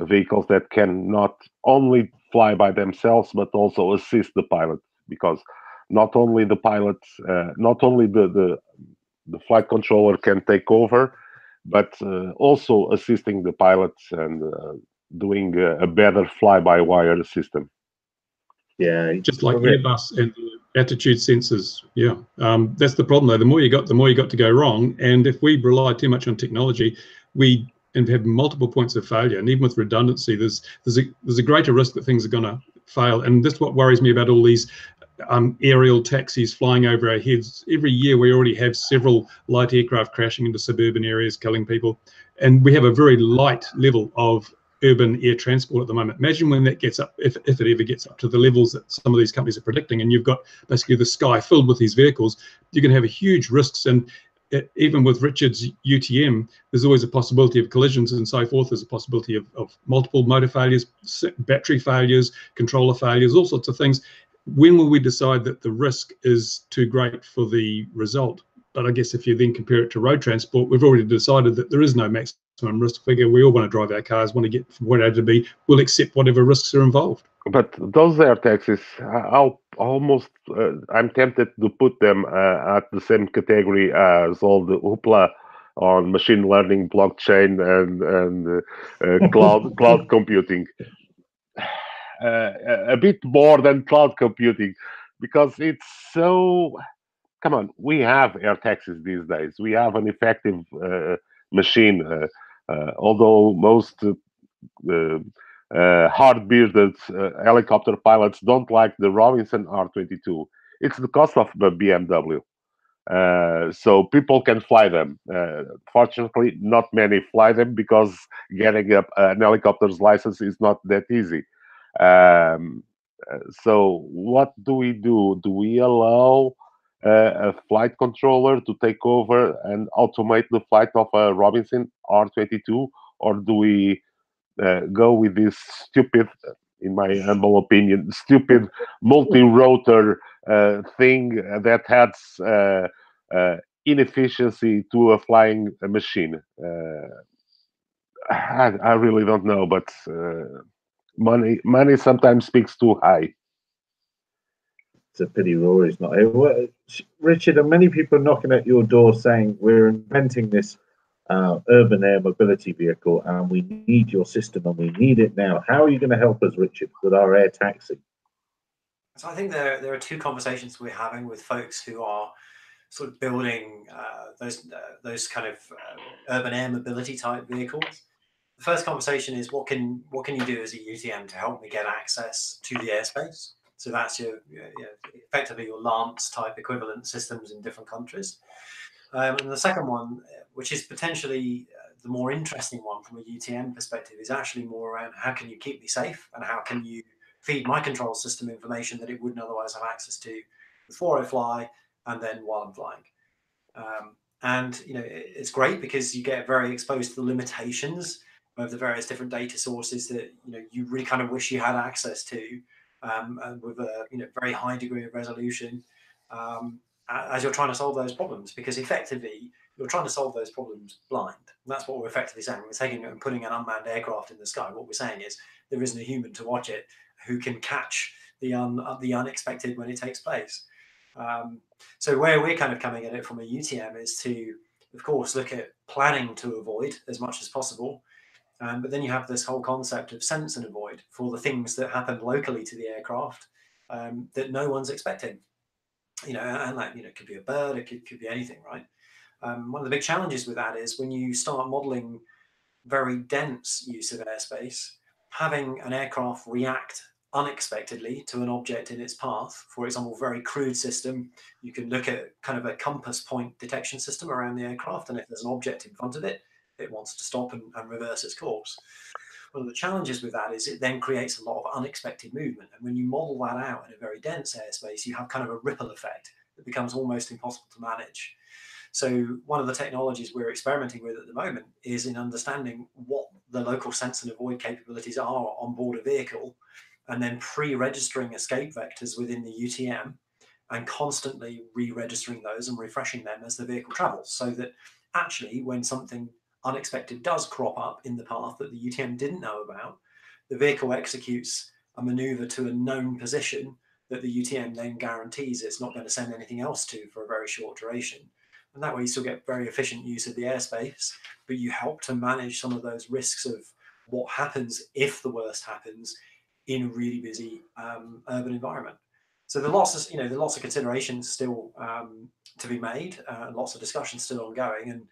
vehicles that can not only fly by themselves but also assist the pilot, because not only the pilots, not only the flight controller can take over, but also assisting the pilots and doing a better fly-by-wire system. Yeah, just like Airbus and the attitude sensors. Yeah, that's the problem though. The more you got to go wrong. And if we rely too much on technology, we have multiple points of failure. And even with redundancy, there's a greater risk that things are going to fail. And that's what worries me about all these aerial taxis flying over our heads. Every year we already have several light aircraft crashing into suburban areas, killing people. And we have a very light level of urban air transport at the moment. Imagine when that gets up, if it ever gets up to the levels that some of these companies are predicting, and you've got basically the sky filled with these vehicles, you're going to have huge risks. And even with Richard's UTM, there's always a possibility of collisions and so forth. There's a possibility of multiple motor failures, battery failures, controller failures, all sorts of things. When will we decide that the risk is too great for the result? But I guess if you then compare it to road transport, we've already decided that there is no maximum risk figure. We all want to drive our cars, want to get from point A to B. We'll accept whatever risks are involved. But those air taxis, I'm tempted to put them at the same category as all the hoopla on machine learning, blockchain, and cloud computing. A bit more than cloud computing, because it's so. Come on, we have air taxis these days. We have an effective machine, although most hard-bearded helicopter pilots don't like the Robinson R22. It's the cost of the BMW. So people can fly them. Fortunately, not many fly them, because getting an helicopter's license is not that easy. So what do we do? Do we allow a flight controller to take over and automate the flight of a Robinson R22, or do we go with this stupid, in my humble opinion, stupid multi-rotor thing that adds inefficiency to a flying machine? I really don't know, but money sometimes speaks too high. It's a pity Rory's not here. Well, Richard, and many people knocking at your door saying we're inventing this urban air mobility vehicle and we need your system and we need it now. How are you going to help us, Richard, with our air taxi? So I think there are two conversations we're having with folks who are sort of building those kind of urban air mobility type vehicles. The first conversation is what can you do as a UTM to help me get access to the airspace? So that's effectively your Lance type equivalent systems in different countries. And the second one, which is potentially the more interesting one from a UTM perspective, is actually more around how can you keep me safe and how can you feed my control system information that it wouldn't otherwise have access to before I fly and then while I'm flying. And it's great because you get very exposed to the limitations of the various different data sources that you really kind of wish you had access to, and with a very high degree of resolution. as you're trying to solve those problems, because effectively you're trying to solve those problems blind. And that's what we're effectively saying. We're taking and putting an unmanned aircraft in the sky. What we're saying is there isn't a human to watch it who can catch the unexpected when it takes place. So where we're kind of coming at it from a UTM is to, of course, look at planning to avoid as much as possible. But then you have this whole concept of sense and avoid for the things that happen locally to the aircraft that no one's expecting. And that, it could be a bird, it could be anything, right? One of the big challenges with that is when you start modeling very dense use of airspace, having an aircraft react unexpectedly to an object in its path, for example, very crude system, you can look at kind of a compass point detection system around the aircraft, and if there's an object in front of it, it wants to stop and reverse its course. One of the challenges with that is it then creates a lot of unexpected movement. And when you model that out in a very dense airspace, you have kind of a ripple effect that becomes almost impossible to manage. So one of the technologies we're experimenting with at the moment is in understanding what the local sense and avoid capabilities are on board a vehicle, and then pre-registering escape vectors within the UTM and constantly re-registering those and refreshing them as the vehicle travels, so that actually when something unexpected does crop up in the path that the UTM didn't know about, the vehicle executes a maneuver to a known position that the UTM then guarantees it's not going to send anything else to for a very short duration. And that way you still get very efficient use of the airspace, but you help to manage some of those risks of what happens if the worst happens in a really busy urban environment. So there are lots of considerations still to be made, lots of discussions still ongoing. And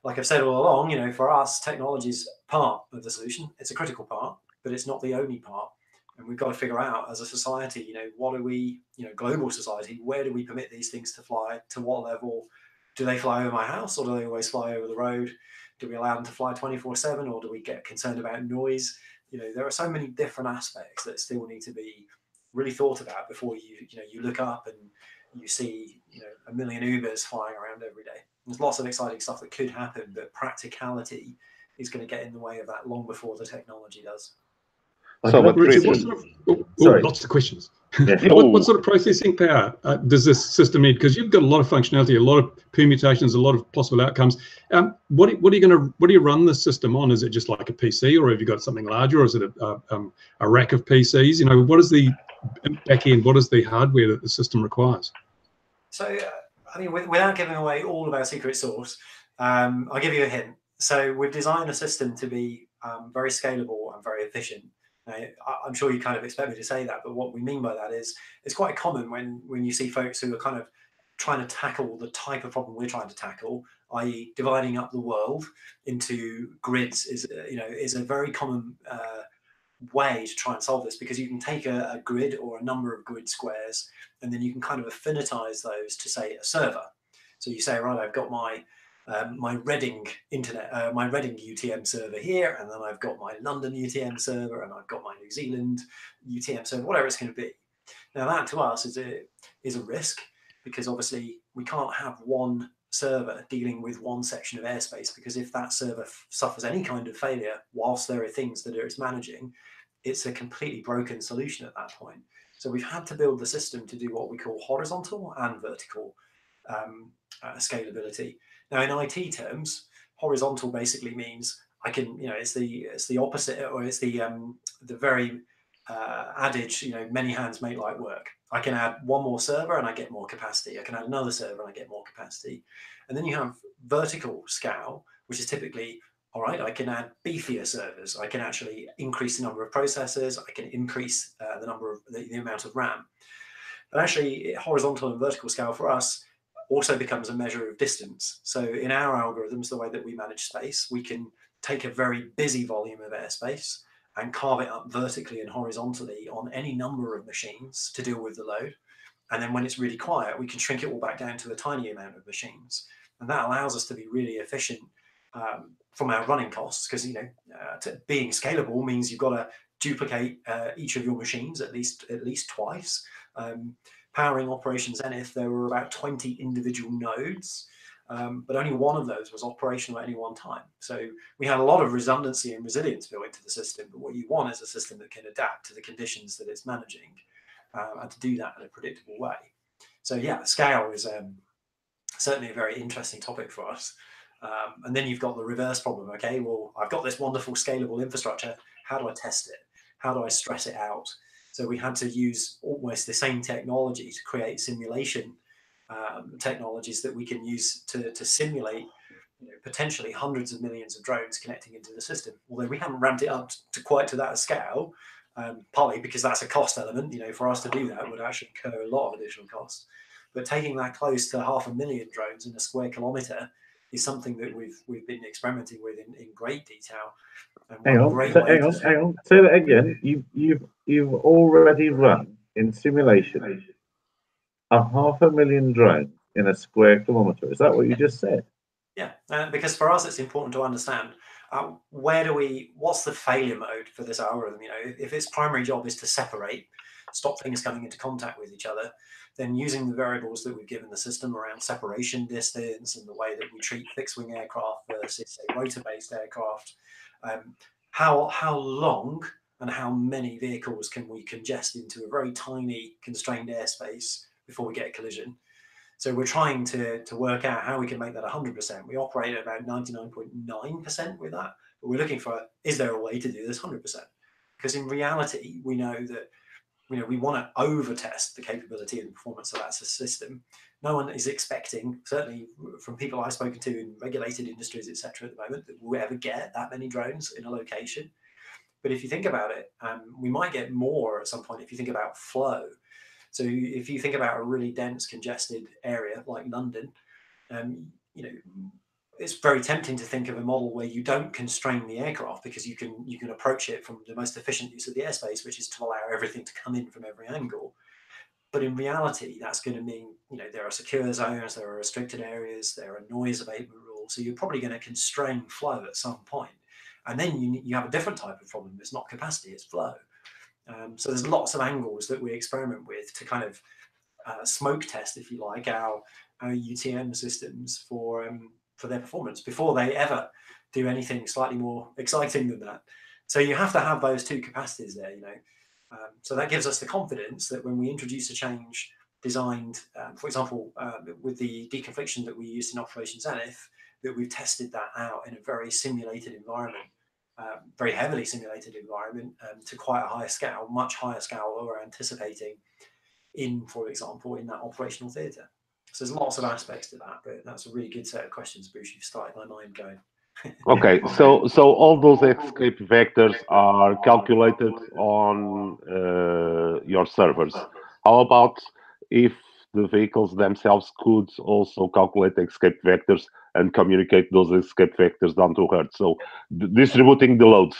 like I've said all along, for us, technology is part of the solution. It's a critical part, but it's not the only part. And we've got to figure out as a society, what do we, global society, where do we permit these things to fly? To what level? Do they fly over my house, or do they always fly over the road? Do we allow them to fly 24/7, or do we get concerned about noise? There are so many different aspects that still need to be really thought about before you look up and you see a million Ubers flying around every day. There's lots of exciting stuff that could happen, but practicality is going to get in the way of that long before the technology does. So, but Richard, lots of questions. Yeah. What sort of processing power does this system need? Because you've got a lot of functionality, a lot of permutations, a lot of possible outcomes. What are you run this system on? Is it just like a PC, or have you got something larger, or is it a rack of PCs? What is the back end? What is the hardware that the system requires? So, without giving away all of our secret sauce, I'll give you a hint. So we've designed a system to be very scalable and very efficient. Now, I'm sure you kind of expect me to say that, but what we mean by that is it's quite common when you see folks who are kind of trying to tackle the type of problem we're trying to tackle, i.e. dividing up the world into grids is a very common way to try and solve this, because you can take a grid or a number of grid squares and then you can kind of affinitize those to, say, a server. So you say, right, I've got my Reading my Reading UTM server here, and then I've got my London UTM server, and I've got my New Zealand UTM server, whatever it's going to be. Now that to us is a risk, because obviously we can't have one server dealing with one section of airspace, because if that server suffers any kind of failure whilst there are things that it's managing, it's a completely broken solution at that point. So we've had to build the system to do what we call horizontal and vertical scalability. Now, in IT terms, horizontal basically means I can, it's the opposite, or it's the very adage, many hands make light work. I can add one more server and I get more capacity. I can add another server and I get more capacity. And then you have vertical scale, which is typically, all right, I can add beefier servers. I can actually increase the number of processors. I can increase the amount of RAM. But actually, horizontal and vertical scale for us also becomes a measure of distance. So in our algorithms, the way that we manage space, we can take a very busy volume of airspace and carve it up vertically and horizontally on any number of machines to deal with the load. And then when it's really quiet, we can shrink it all back down to a tiny amount of machines. And that allows us to be really efficient from our running costs, because being scalable means you've got to duplicate each of your machines at least twice. Powering Operation Zenith, there were about 20 individual nodes, but only one of those was operational at any one time. So we had a lot of redundancy and resilience built into the system, but what you want is a system that can adapt to the conditions that it's managing and to do that in a predictable way. So yeah, scale is certainly a very interesting topic for us. And then you've got the reverse problem. Okay, well, I've got this wonderful scalable infrastructure. How do I test it? How do I stress it out? So we had to use almost the same technology to create simulation technologies that we can use to simulate potentially hundreds of millions of drones connecting into the system. Although we haven't ramped it up to quite to that scale, partly because that's a cost element. For us to do that would actually incur a lot of additional costs. But taking that close to 500,000 drones in a square kilometre is something that we've been experimenting with in great detail. Hang on. Say that again. You've already run in simulation 500,000 drones in a square kilometre. Is that what you just said? Yeah, because for us it's important to understand what's the failure mode for this algorithm. If its primary job is to separate, stop things coming into contact with each other, then using the variables that we've given the system around separation distance and the way that we treat fixed-wing aircraft versus say rotor-based aircraft, how long and how many vehicles can we congest into a very tiny constrained airspace before we get a collision. So we're trying to work out how we can make that 100%. We operate at about 99.9% with that, but we're looking for, is there a way to do this 100%? Because in reality, we know that we want to over-test the capability and performance of that system. No one is expecting, certainly from people I've spoken to in regulated industries, etc., at the moment, that we'll ever get that many drones in a location. But if you think about it, we might get more at some point if you think about flow. So if you think about a really dense, congested area like London, it's very tempting to think of a model where you don't constrain the aircraft because you can approach it from the most efficient use of the airspace, which is to allow everything to come in from every angle. But in reality, that's going to mean there are secure zones, there are restricted areas, there are noise abatement rules. So you're probably going to constrain flow at some point, and then you have a different type of problem. It's not capacity, it's flow. So there's lots of angles that we experiment with to kind of smoke test, if you like, our UTM systems for their performance before they ever do anything slightly more exciting than that. So you have to have those two capacities there, so that gives us the confidence that when we introduce a change designed, for example, with the deconfliction that we used in Operation Zenith, that we've tested that out in a very simulated environment, very heavily simulated environment, to quite a high scale, much higher scale than we're anticipating for example, in that operational theatre. So there's lots of aspects to that, but that's a really good set of questions, Bruce. You've started my mind going. Okay, so all those escape vectors are calculated on your servers. How about if the vehicles themselves could also calculate escape vectors and communicate those escape vectors down to Earth? So distributing the load.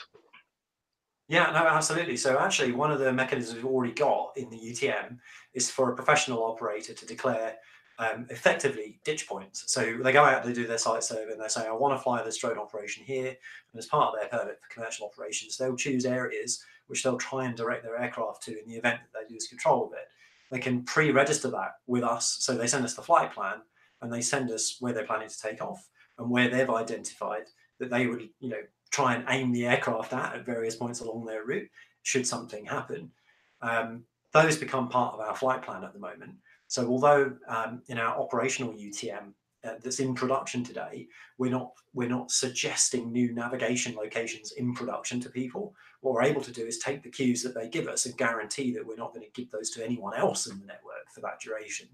Yeah, no, absolutely. So actually, one of the mechanisms we've already got in the UTM is for a professional operator to declare effectively ditch points. So they go out, they do their site survey, and they say, I want to fly this drone operation here. And as part of their permit for commercial operations, they'll choose areas which they'll try and direct their aircraft to in the event that they lose control of it. They can pre-register that with us. So they send us the flight plan and they send us where they're planning to take off and where they've identified that they would, try and aim the aircraft at various points along their route should something happen. Those become part of our flight plan at the moment. So although in our operational UTM that's in production today, we're not suggesting new navigation locations in production to people. What we're able to do is take the cues that they give us and guarantee that we're not going to give those to anyone else in the network for that duration.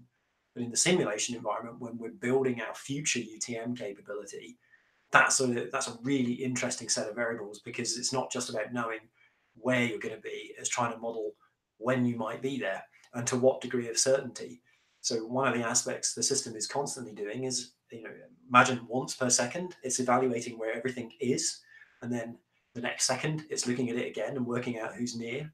But in the simulation environment, when we're building our future UTM capability, that's a really interesting set of variables, because it's not just about knowing where you're going to be, it's trying to model when you might be there and to what degree of certainty. So one of the aspects the system is constantly doing is, imagine once per second, it's evaluating where everything is. And then the next second, it's looking at it again and working out who's near.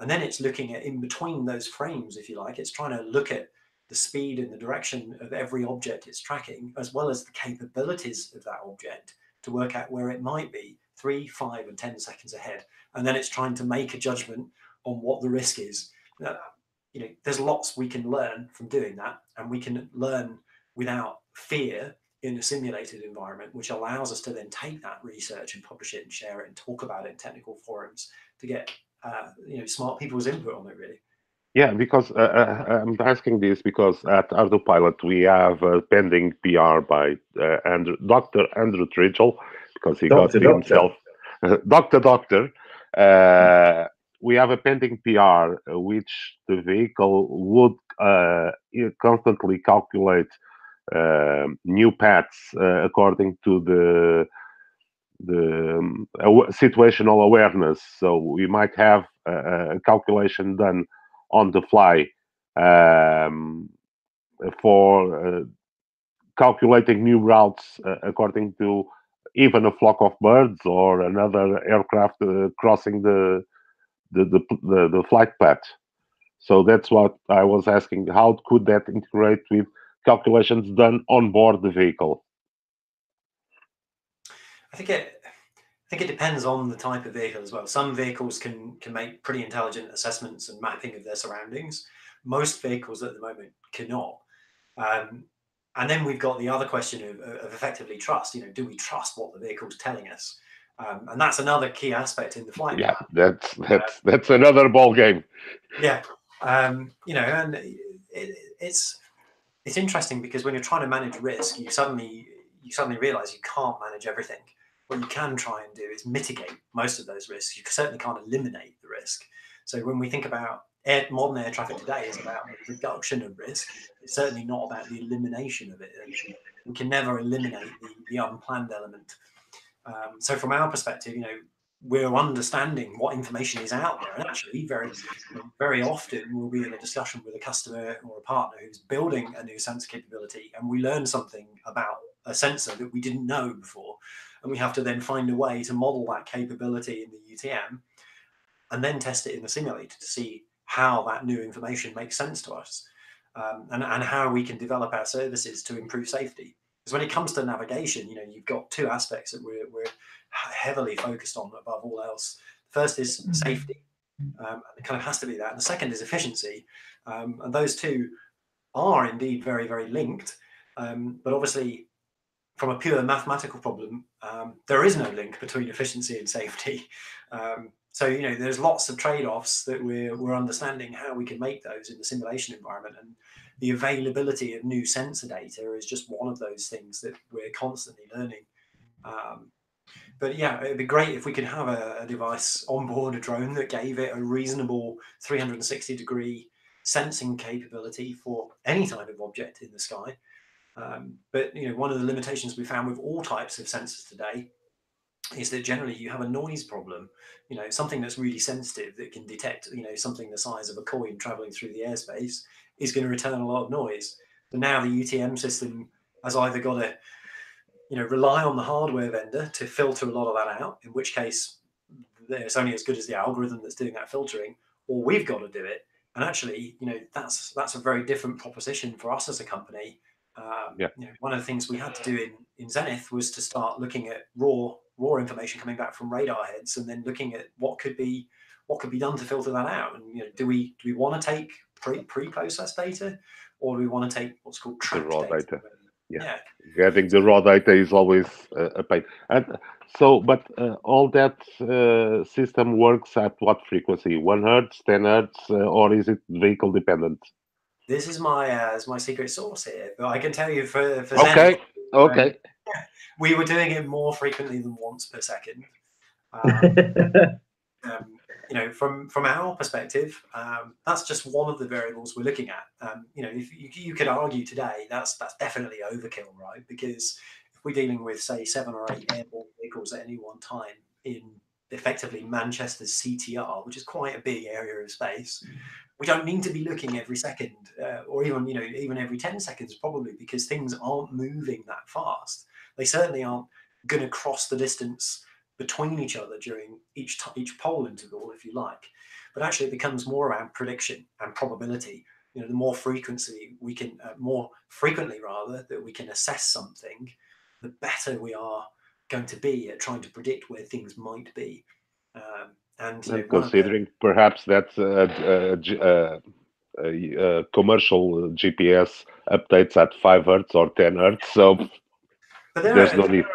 And then it's looking at in between those frames, if you like, it's trying to look at the speed and the direction of every object it's tracking, as well as the capabilities of that object to work out where it might be 3, 5, and 10 seconds ahead. And then it's trying to make a judgment on what the risk is. There's lots we can learn from doing that, and we can learn without fear in a simulated environment, which allows us to then take that research and publish it and share it and talk about it in technical forums to get smart people's input on it, really. Yeah, because I'm asking this because at ArduPilot we have a pending PR by Dr. Andrew Tridgell, because he got himself Doctor. We have a pending PR which the vehicle would constantly calculate new paths according to the situational awareness. So we might have a calculation done on the fly for calculating new routes according to even a flock of birds or another aircraft crossing the flight path. So that's what I was asking. How could that integrate with calculations done on board the vehicle? I think it depends on the type of vehicle as well. Some vehicles can make pretty intelligent assessments and mapping of their surroundings. Most vehicles at the moment cannot. And then we've got the other question of effectively trust. You know, do we trust what the vehicle's telling us? And that's another key aspect in the flight. Yeah, that's another ball game. Yeah, you know, and it's interesting because when you're trying to manage risk, you suddenly realize you can't manage everything. What you can try and do is mitigate most of those risks. You certainly can't eliminate the risk. So when we think about modern air traffic today, is about the reduction of risk. It's certainly not about the elimination of it. We can never eliminate the unplanned element. So from our perspective, you know, we're understanding what information is out there, and actually very often we'll be in a discussion with a customer or a partner who's building a new sensor capability, and we learn something about a sensor that we didn't know before, and we have to then find a way to model that capability in the UTM and then test it in the simulator to see how that new information makes sense to us, and how we can develop our services to improve safety. Because when it comes to navigation, you know, you've got two aspects that we're heavily focused on above all else. First is safety. It kind of has to be that. And the second is efficiency. And those two are indeed very, very linked. But obviously, from a pure mathematical problem, there is no link between efficiency and safety. So, you know, there's lots of trade-offs that we're understanding how we can make those in the simulation environment. And the availability of new sensor data is just one of those things that we're constantly learning. But yeah, it'd be great if we could have a device on board a drone that gave it a reasonable 360-degree sensing capability for any type of object in the sky. But you know, one of the limitations we found with all types of sensors today is that generally you have a noise problem. You know, something that's really sensitive that can detect, you know, something the size of a coin traveling through the airspace is going to return a lot of noise. So now the UTM system has either got to, you know, rely on the hardware vendor to filter a lot of that out, in which case it's only as good as the algorithm that's doing that filtering, or we've got to do it. And actually, you know, that's a very different proposition for us as a company. You know, one of the things we had to do in Zenith was to start looking at raw information coming back from radar heads, and then looking at what could be done to filter that out. And you know, do we want to take pre-processed data, or do we want to take what's called tracked data? Yeah, getting the raw data is always a pain. And so, but all that system works at what frequency? 1 hertz, 10 hertz, or is it vehicle dependent? This is my secret sauce here, but I can tell you for okay, Zen, we were doing it more frequently than once per second. You know, from our perspective, that's just one of the variables we're looking at. You know, if you could argue today that's definitely overkill, right? Because if we're dealing with, say, 7 or 8 airborne vehicles at any one time in effectively Manchester's CTR, which is quite a big area of space, we don't need to be looking every second, or even, you know, even every 10 seconds probably, because things aren't moving that fast. They certainly aren't going to cross the distance between each other during each pole interval, if you like. But actually, it becomes more around prediction and probability. You know, the more frequently we can, more frequently rather, that we can assess something, the better we are going to be at trying to predict where things might be. And you know, considering perhaps that commercial GPS updates at 5 hertz or 10 hertz, so but there's no need.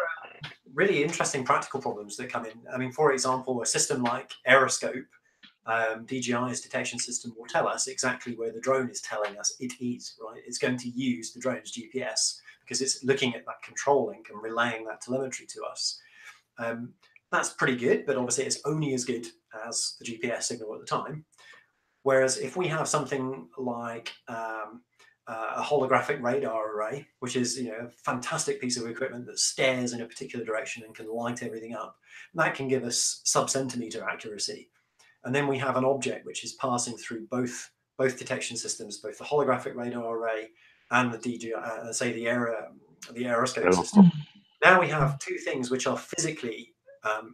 Really interesting practical problems that come in. I mean, for example, a system like Aeroscope DJI's detection system will tell us exactly where the drone is telling us it is, right? It's going to use the drone's GPS because it's looking at that control link and relaying that telemetry to us. That's pretty good, but obviously it's only as good as the GPS signal at the time. Whereas if we have something like a holographic radar array, which is a fantastic piece of equipment that stares in a particular direction and can light everything up, that can give us sub-centimeter accuracy. And then we have an object which is passing through both detection systems, both the holographic radar array and the DJI, say the aeroscope system. Now we have two things which are physically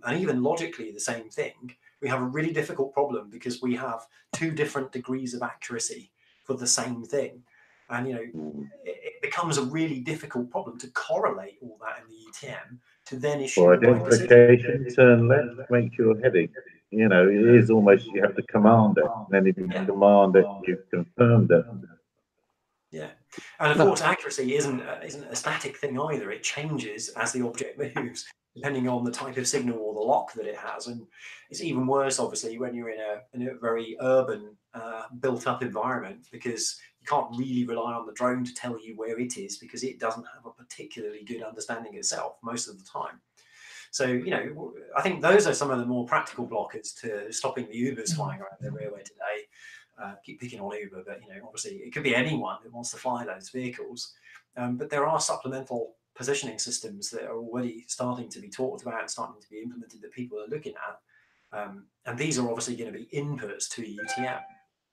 and even logically the same thing. We have a really difficult problem because we have two different degrees of accuracy for the same thing. And, it becomes a really difficult problem to correlate all that in the UTM to then issue. For identification, turn left, make sure heading. It is almost, you have to command it. And then if you command it, you've confirmed it. Yeah. And of course, accuracy isn't a static thing either. It changes as the object moves, depending on the type of signal or the lock that it has. And it's even worse, obviously, when you're in a very urban, built-up environment, because you can't really rely on the drone to tell you where it is because it doesn't have a particularly good understanding itself most of the time. So, I think those are some of the more practical blockers to stopping the Ubers flying around the railway today. Keep picking on Uber, but obviously it could be anyone who wants to fly those vehicles. But there are supplemental positioning systems that are already starting to be talked about, starting to be implemented, that people are looking at. And these are obviously going to be inputs to a UTM.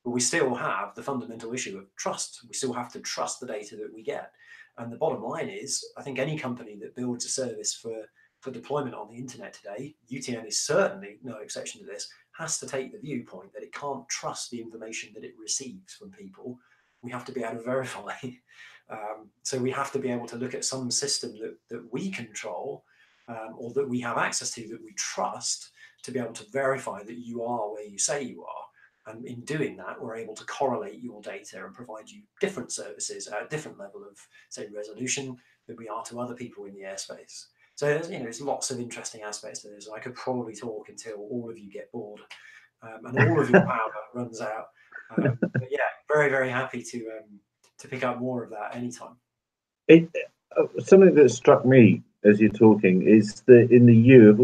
But we still have the fundamental issue of trust. We still have to trust the data that we get. And the bottom line is, I think any company that builds a service for deployment on the internet today, UTM is certainly no exception to this, has to take the viewpoint that it can't trust the information that it receives from people. We have to be able to verify. So we have to be able to look at some system that we control or that we have access to, that we trust, to be able to verify that you are where you say you are. And in doing that, we're able to correlate your data and provide you different services at a different level of, say, resolution than we are to other people in the airspace. So there's lots of interesting aspects to this. I could probably talk until all of you get bored and all of your power runs out. But yeah, very, very happy to pick up more of that anytime. Something that struck me as you're talking is that in the U,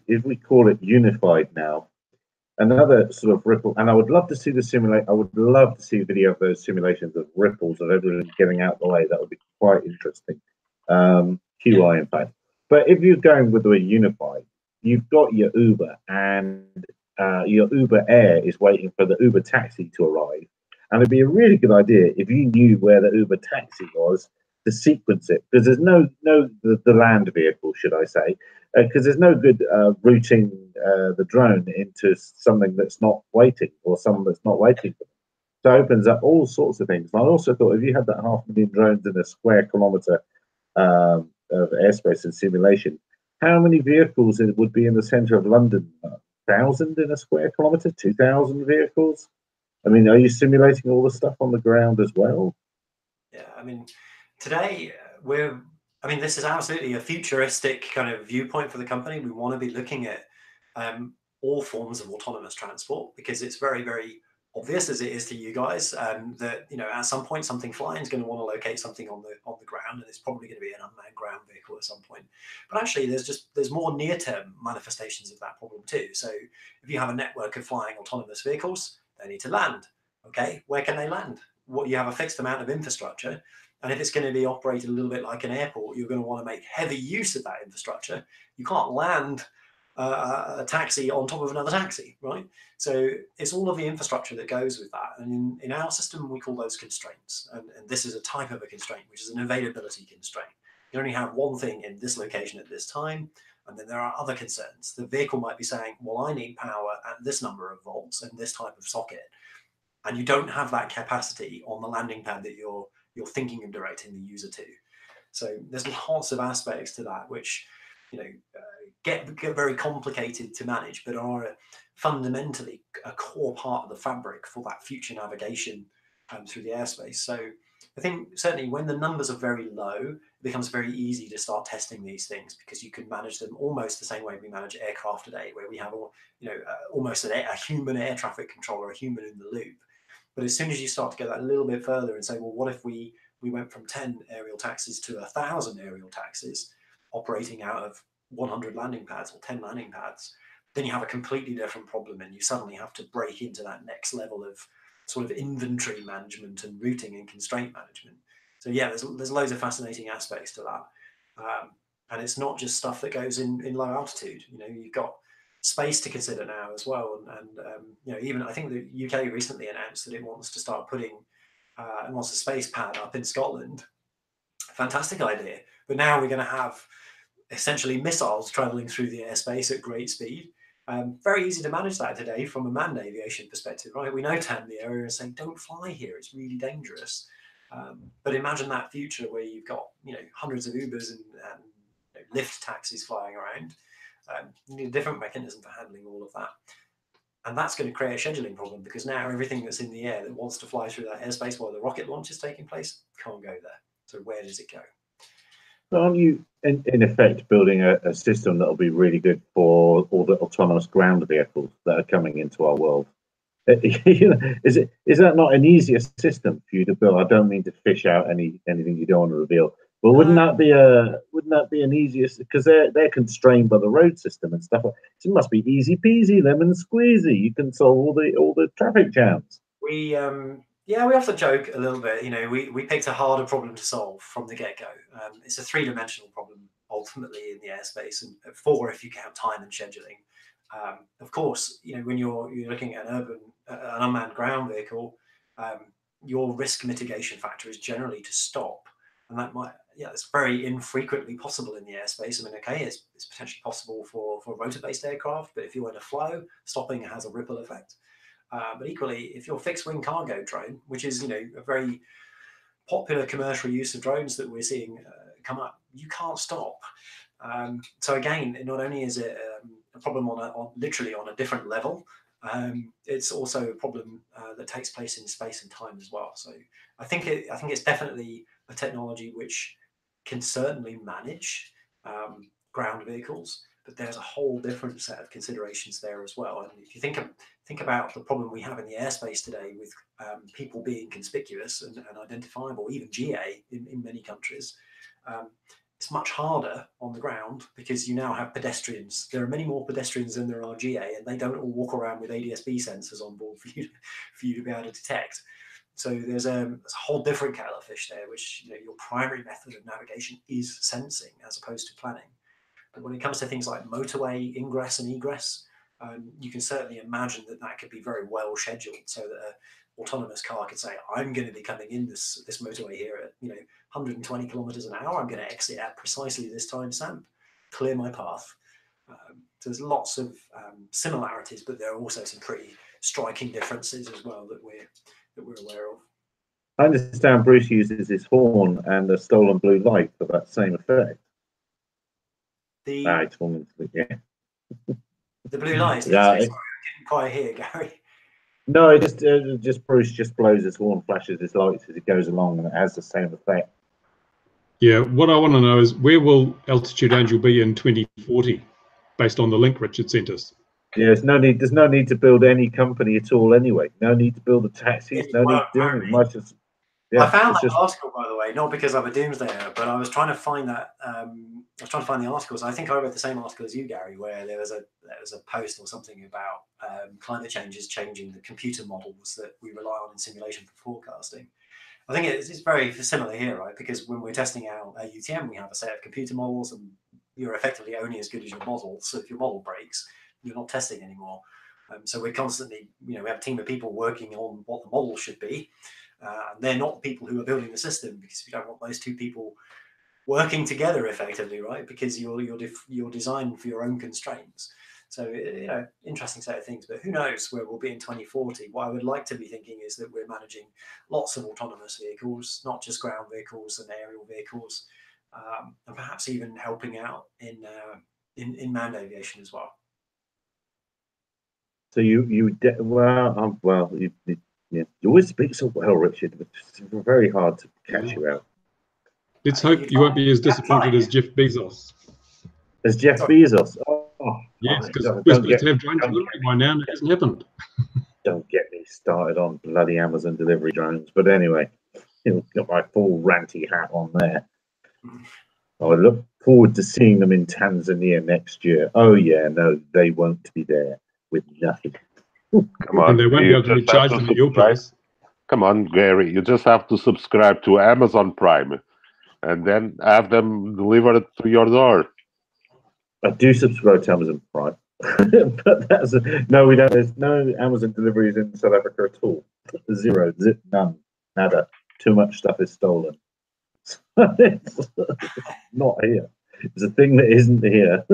if we call it unified now, another sort of ripple, and I would love to see I would love to see a video of those simulations of ripples of everything getting out of the way. That would be quite interesting. QI, in fact. But if you're going with a unified, you've got your Uber, and your Uber Air is waiting for the Uber taxi to arrive. And it'd be a really good idea if you knew where the Uber taxi was to sequence it, because there's the land vehicle, should I say, because there's no good routing the drone into something that's not waiting, or someone that's not waiting for them. So it opens up all sorts of things. And I also thought if you had that 500,000 drones in a square kilometre of airspace and simulation, how many vehicles would be in the centre of London? 1,000 in a square kilometre? 2,000 vehicles? I mean, are you simulating all the stuff on the ground as well? Yeah, I mean, today this is absolutely a futuristic kind of viewpoint for the company. We want to be looking at all forms of autonomous transport, because it's very, very obvious, as it is to you guys, that at some point something flying is going to want to locate something on the ground, and it's probably going to be an unmanned ground vehicle at some point. But actually, there's more near-term manifestations of that problem too. So if you have a network of flying autonomous vehicles, they need to land. Okay, where can they land? You have a fixed amount of infrastructure, and if it's going to be operated a little bit like an airport, you're going to want to make heavy use of that infrastructure. You can't land a taxi on top of another taxi, right? So it's all of the infrastructure that goes with that. And in our system, we call those constraints. And this is a type of a constraint, which is an availability constraint. You only have one thing in this location at this time, and then there are other concerns. The vehicle might be saying, well, I need power at this number of volts and this type of socket. And you don't have that capacity on the landing pad that you're thinking of directing the user to. So there's lots of aspects to that which get very complicated to manage, but are fundamentally a core part of the fabric for that future navigation through the airspace. So I think certainly when the numbers are very low, it becomes very easy to start testing these things, because you can manage them almost the same way we manage aircraft today, where we have almost a human air traffic controller, a human in the loop. But as soon as you start to get that a little bit further and say, well, what if we went from 10 aerial taxis to 1,000 aerial taxis operating out of 100 landing pads or 10 landing pads, then you have a completely different problem, and you suddenly have to break into that next level of sort of inventory management and routing and constraint management. So yeah, there's loads of fascinating aspects to that. And it's not just stuff that goes in low altitude. You've got space to consider now as well. And even I think the UK recently announced that it wants to start putting, it wants a space pad up in Scotland. Fantastic idea. But now we're going to have essentially missiles traveling through the airspace at great speed. Very easy to manage that today from a manned aviation perspective, right? We know TAM the area and saying, don't fly here, it's really dangerous. But imagine that future where you've got hundreds of Ubers and Lyft taxis flying around. You need a different mechanism for handling all of that. And that's going to create a scheduling problem, because now everything that's in the air that wants to fly through that airspace while the rocket launch is taking place can't go there. So where does it go? Aren't you, in effect, building a system that will be really good for all the autonomous ground vehicles that are coming into our world? Is that not an easier system for you to build? I don't mean to fish out anything you don't want to reveal, but wouldn't that be an easier, because they're constrained by the road system and stuff. So it must be easy peasy, lemon squeezy. You can solve all the traffic jams. We often joke a little bit. We picked a harder problem to solve from the get-go. It's a three-dimensional problem ultimately in the airspace, and four if you count time and scheduling. Of course, when you're looking at an unmanned ground vehicle, your risk mitigation factor is generally to stop, and that it's very infrequently possible in the airspace. I mean, okay, it's potentially possible for rotor-based aircraft, but if you were to flow, stopping has a ripple effect. But equally, if you're fixed wing cargo drone, which is a very popular commercial use of drones that we're seeing come up, you can't stop. So again, not only is it a problem literally on a different level, it's also a problem that takes place in space and time as well. So I think it's definitely a technology which can certainly manage ground vehicles, but there's a whole different set of considerations there as well. And if you think about the problem we have in the airspace today with people being conspicuous and identifiable, even GA in many countries, it's much harder on the ground, because you now have pedestrians. There are many more pedestrians than there are GA, and they don't all walk around with ADS-B sensors on board for you to be able to detect. So there's a whole different kettle of fish there, which your primary method of navigation is sensing as opposed to planning. But when it comes to things like motorway ingress and egress, you can certainly imagine that could be very well scheduled, so that an autonomous car could say, I'm going to be coming in this motorway here at 120 kilometers an hour. I'm going to exit at precisely this time stamp. Clear my path. So there's lots of similarities, but there are also some pretty striking differences as well that we're aware of. I understand Bruce uses his horn and a stolen blue light for that same effect. The blue light. Yeah, Sorry, I didn't quite hear, Gary. No, it just Bruce just blows his horn, flashes his lights as it goes along, and it has the same effect. Yeah, what I want to know is, where will Altitude Angel be in 2040, based on the link Richard sent us? Yeah, there's no need to build any company at all anyway. No need to build the taxis. No need to do anything much. I found that article, by the way, not because I'm a doomsdayer, but I was trying to find that. I was trying to find the articles. I think I read the same article as you, Gary, where there was a post or something about climate change is changing the computer models that we rely on in simulation for forecasting. I think it's very similar here, right? Because when we're testing out a UTM, we have a set of computer models, and you're effectively only as good as your model. So if your model breaks, you're not testing anymore. So we're constantly, we have a team of people working on what the model should be. And they're not the people who are building the system, because we don't want those two people working together effectively, right? Because you're designed for your own constraints. So, interesting set of things, but who knows where we'll be in 2040. What I would like to be thinking is that we're managing lots of autonomous vehicles, not just ground vehicles and aerial vehicles, and perhaps even helping out in manned aviation as well. So you Yeah, you always speak so well, Richard, but it's very hard to catch you out. Let's hope you won't be as disappointed as Jeff Bezos. As Jeff Bezos. Oh, yes, because we're supposed to have drone delivery by now, and it hasn't happened. Don't get me started on bloody Amazon delivery drones. But anyway, got my full ranty hat on there. I look forward to seeing them in Tanzania next year. Oh yeah, no, they won't be there with nothing. Come on, and they won't be able to recharge them at your price. Come on, Gary, you just have to subscribe to Amazon Prime and then have them delivered to your door. I do subscribe to Amazon Prime. But no, we don't. There's no Amazon deliveries in South Africa at all. Zero, none, nada. Too much stuff is stolen. It's not here. It's a thing that isn't here.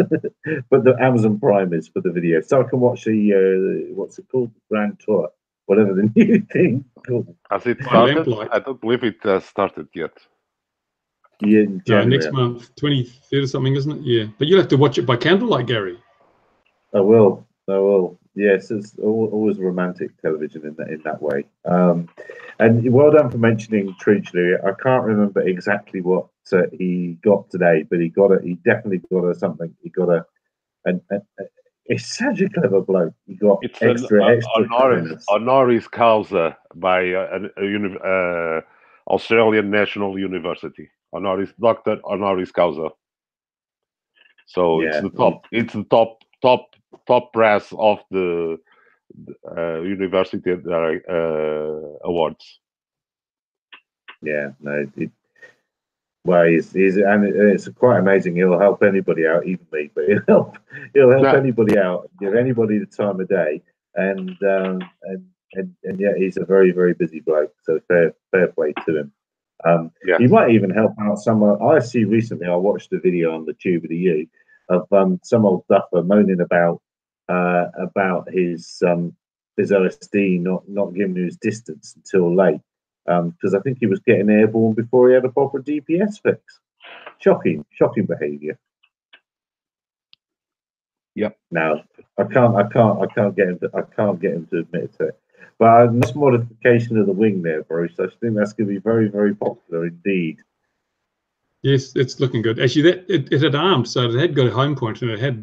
But the Amazon Prime is for the video, so I can watch the what's it called, Grand Tour, whatever the new thing called. Has it started? I don't believe it started yet. Yeah, next month, 23rd or something, isn't it? Yeah, but you'll have to watch it by candlelight, Gary. I will. Yes, it's always romantic television in that way. And well done for mentioning Trudgley. I can't remember exactly what he got today, but he got it. He definitely got something. He got it's such a clever bloke. He got extra honoris causa by Australian National University. Doctor honoris causa. So yeah, it's the top brass of the university awards. Yeah, no. It's quite amazing. He'll help anybody out, even me. But he'll help anybody out, give anybody the time of day, and yeah, he's a very, very busy bloke. So fair play to him. He might even help out someone. I see recently. I watched a video on the Tube of the U of some old duffer moaning about his LSD not giving him his distance until late, because I think he was getting airborne before he had a proper DPS fix. Shocking behaviour. Yep. Now I can't get him to admit to it. But a nice modification of the wing there, Bruce. I think that's going to be very, very popular indeed. Yes, it's looking good. Actually, it had armed, so it had got a home point and it had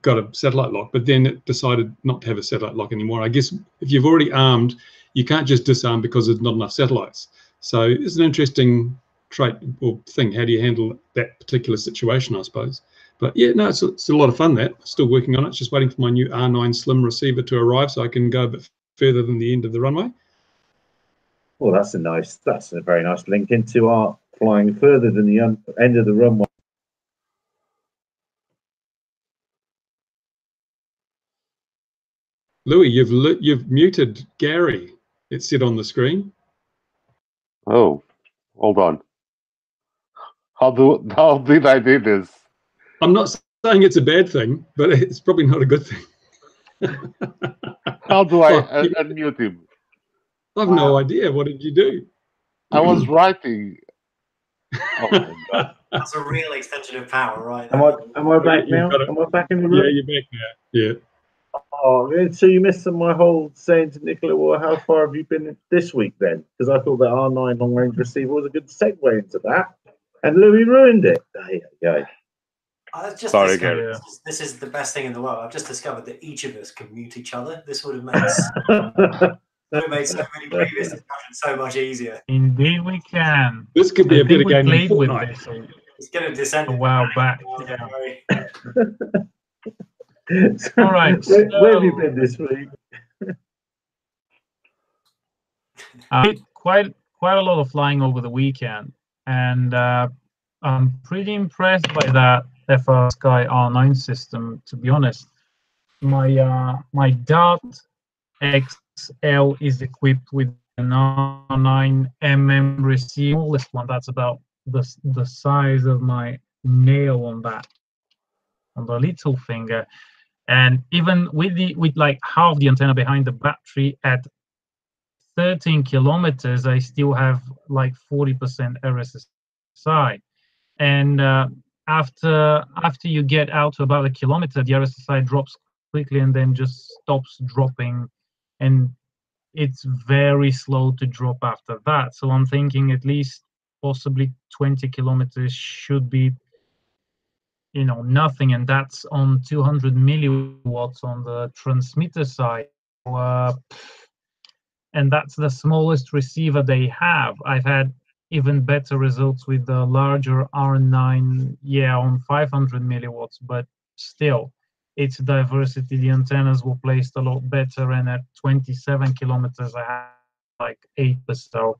got a satellite lock, but then it decided not to have a satellite lock anymore. I guess if you've already armed, you can't just disarm because there's not enough satellites. So it's an interesting trait or thing. How do you handle that particular situation, I suppose? But yeah, no, it's a lot of fun. Still working on it. Just waiting for my new R9 Slim receiver to arrive so I can go a bit further than the end of the runway. Well, that's a very nice link into our flying further than the end of the runway. Louis, you've muted Gary. It said on the screen. Oh, hold on. How did I do this? I'm not saying it's a bad thing, but it's probably not a good thing. How do I unmute him? I've no idea. What did you do? I was writing. Oh my God. That's a real extension of power, right? Am I back now? Am I back in the room? Yeah, you're back now. Yeah. Oh, so you missed my whole saying to Nicola, well, how far have you been this week then? Because I thought that R9 long range receiver was a good segue into that. And Louis ruined it. There you go. Sorry, Gary. This is the best thing in the world. I've just discovered that each of us can mute each other. This would have made so many previous discussions so much easier. Indeed, we can. This could be a better game than Fortnite. It's going to descend a while back. Yeah. All right. Where have you been this week? I did quite a lot of flying over the weekend, and I'm pretty impressed by that FrSky R9 system. To be honest, my Dart XL is equipped with an R9 receiver, smallest one. That's about the size of my nail on the little finger. And even with like half the antenna behind the battery at 13 kilometers, I still have like 40% RSSI. And after you get out to about a kilometer, the RSSI drops quickly and then just stops dropping. And it's very slow to drop after that. So I'm thinking at least possibly 20 kilometers should be, you know, nothing, and that's on 200 milliwatts on the transmitter side. And that's the smallest receiver they have. I've had even better results with the larger R9, yeah, on 500 milliwatts, but still, its diversity. The antennas were placed a lot better, and at 27 kilometers, I had like 8%. So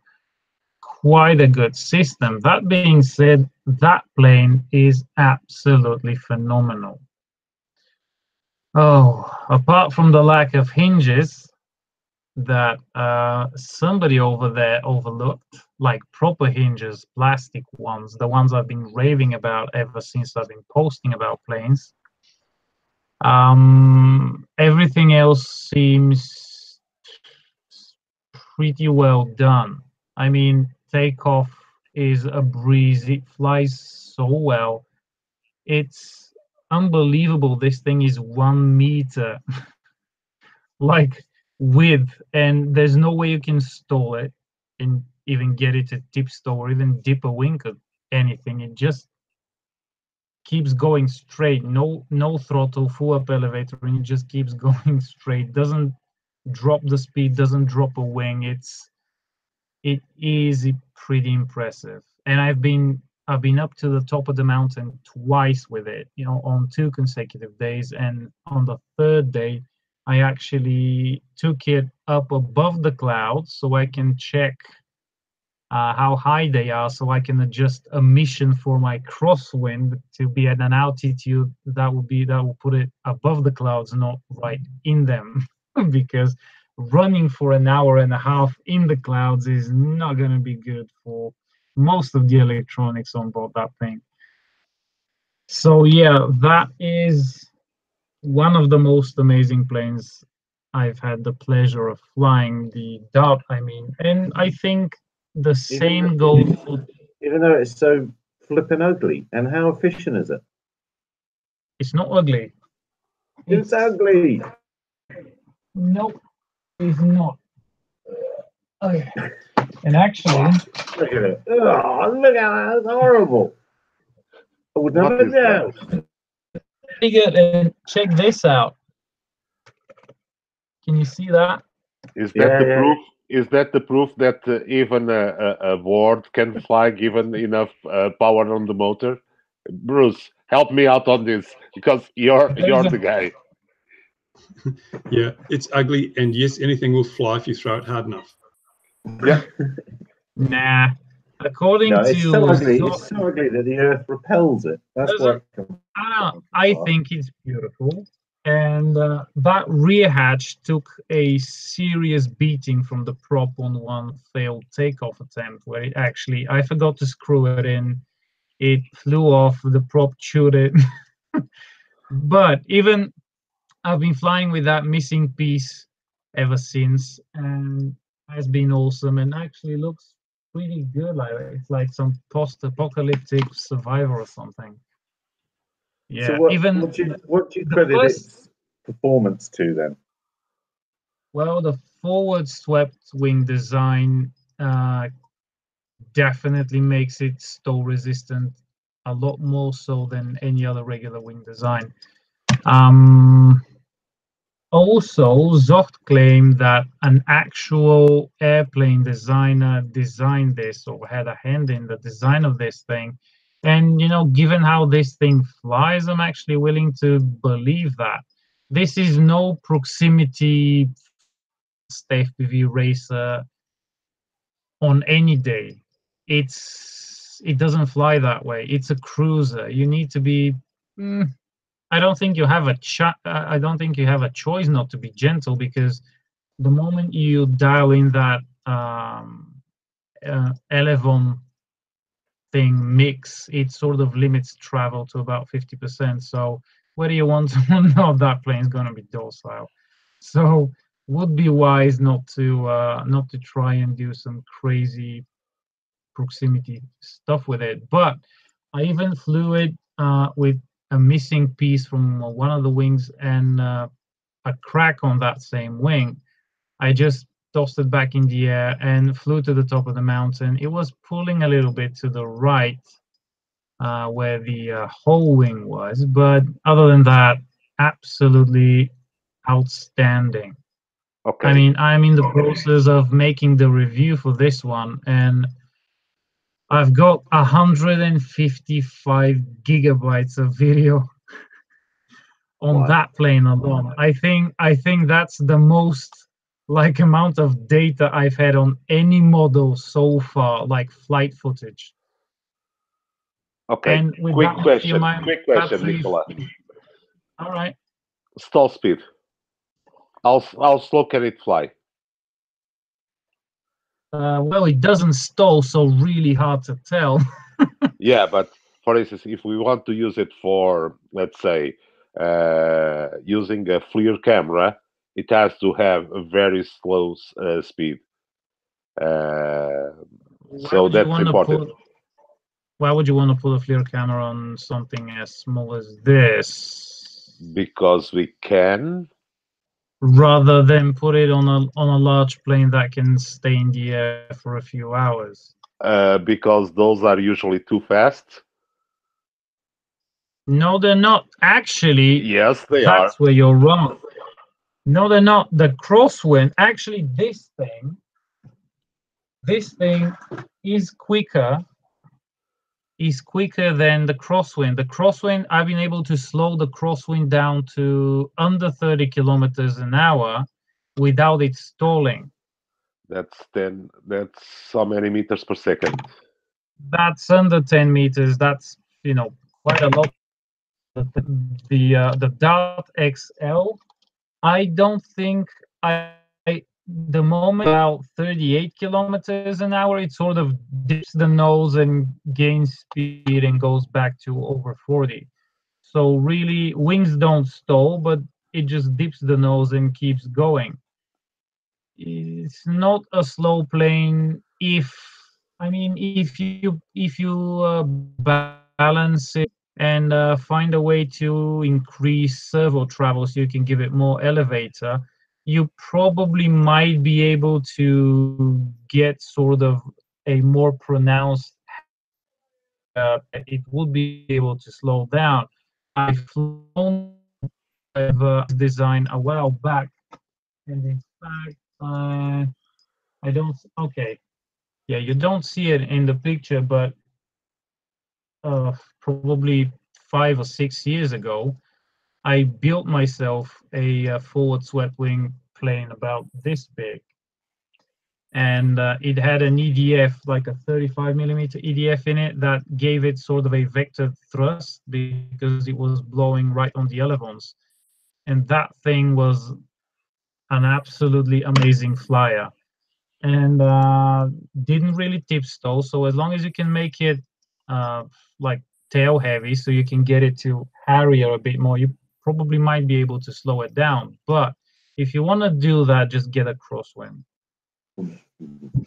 quite a good system. That being said, that plane is absolutely phenomenal. Oh, apart from the lack of hinges that somebody over there overlooked, like proper hinges, plastic ones, the ones I've been raving about ever since I've been posting about planes. Everything else seems pretty well done. I mean, takeoff is a breeze. It flies so well. It's unbelievable. This thing is 1 meter like width, and there's no way you can stall it and even get it to tip stall or even dip a wing or anything. It just keeps going straight, no throttle, full up elevator, and it just keeps going straight. Doesn't drop the speed, doesn't drop a wing. It is pretty impressive. And I've been up to the top of the mountain twice with it, you know, on 2 consecutive days. And on the 3rd day, I actually took it up above the clouds so I can check how high they are, so I can adjust emission for my crosswind to be at an altitude that will put it above the clouds, not right in them, because running for an hour and a half in the clouds is not going to be good for most of the electronics on board that thing. So yeah, that is one of the most amazing planes I've had the pleasure of flying, the Dart, I mean. And I think the same goes for... Even though it's so flippin' ugly, and how efficient is it? It's not ugly. It's ugly. Nope, it's not. Okay. And actually, look at it. Oh, look at that. That's horrible. I would never know. Pretty good. And check this out. Can you see that? Is that the proof? Is that the proof that even a board can fly given enough power on the motor? Bruce, help me out on this, because you're the guy. Yeah, it's ugly, and yes, anything will fly if you throw it hard enough. Yeah. Nah. According to it's so ugly. It's so ugly that the Earth repels it. That's what I think it's beautiful. And that rear hatch took a serious beating from the prop on one failed takeoff attempt, where it actually, I forgot to screw it in. It flew off, the prop chewed it. But even I've been flying with that missing piece ever since, and has been awesome, and actually looks pretty good. Like it's like some post-apocalyptic survivor or something. Yeah. So what do you credit its performance to then? Well, the forward swept wing design definitely makes it stall resistant a lot more so than any other regular wing design. Also, Zocht claimed that an actual airplane designer designed this or had a hand in the design of this thing. And, you know, given how this thing flies, I'm actually willing to believe that. This is no proximity FPV racer on any day. It doesn't fly that way. It's a cruiser. You need to be... I don't think you have a choice not to be gentle, because the moment you dial in that Elevon thing mix, it sort of limits travel to about 50%. So whether you want to or not, that plane is going to be docile. So would be wise not to try and do some crazy proximity stuff with it. But I even flew it with a missing piece from one of the wings and a crack on that same wing. I just tossed it back in the air and flew to the top of the mountain. It was pulling a little bit to the right where the whole wing was, but other than that, absolutely outstanding. Okay. I mean, I'm in the process of making the review for this one, and I've got 155 gigabytes of video on Wow. that plane alone. I think that's the most like amount of data I've had on any model so far, like flight footage. Okay. And with Quick that question, battery, Nicola. all right. Stall speed. How slow can it fly? Well, it doesn't stall, so really hard to tell. Yeah, but for instance, if we want to use it for, let's say, using a FLIR camera, it has to have a very slow speed. So that's important. Why would you want to put a FLIR camera on something as small as this? Because we can. Rather than put it on a large plane that can stay in the air for a few hours. Because those are usually too fast. No, they're not. Actually, Yes, they are. That's where you're wrong. No, they're not. The crosswind, actually, this thing is quicker than the crosswind. The crosswind, I've been able to slow the crosswind down to under 30 kilometers an hour without it stalling. That's how many meters per second? That's under 10 meters. That's, quite a lot. The Dart XL, I don't think the moment about 38 kilometers an hour, it sort of dips the nose and gains speed and goes back to over 40. So really, wings don't stall, but it just dips the nose and keeps going. It's not a slow plane if you balance it and find a way to increase servo travel so you can give it more elevator, you probably might be able to get sort of a more pronounced it would be able to slow down. I've flown design a while back, and in fact I don't you don't see it in the picture, but probably 5 or 6 years ago, I built myself a forward swept wing plane about this big, and it had an EDF, like a 35 millimeter EDF in it, that gave it sort of a vector thrust because it was blowing right on the elevons, and that thing was an absolutely amazing flyer, and didn't really tip stall. So as long as you can make it like tail heavy, so you can get it to harrier a bit more, you probably might be able to slow it down. But if you want to do that, just get a crosswind.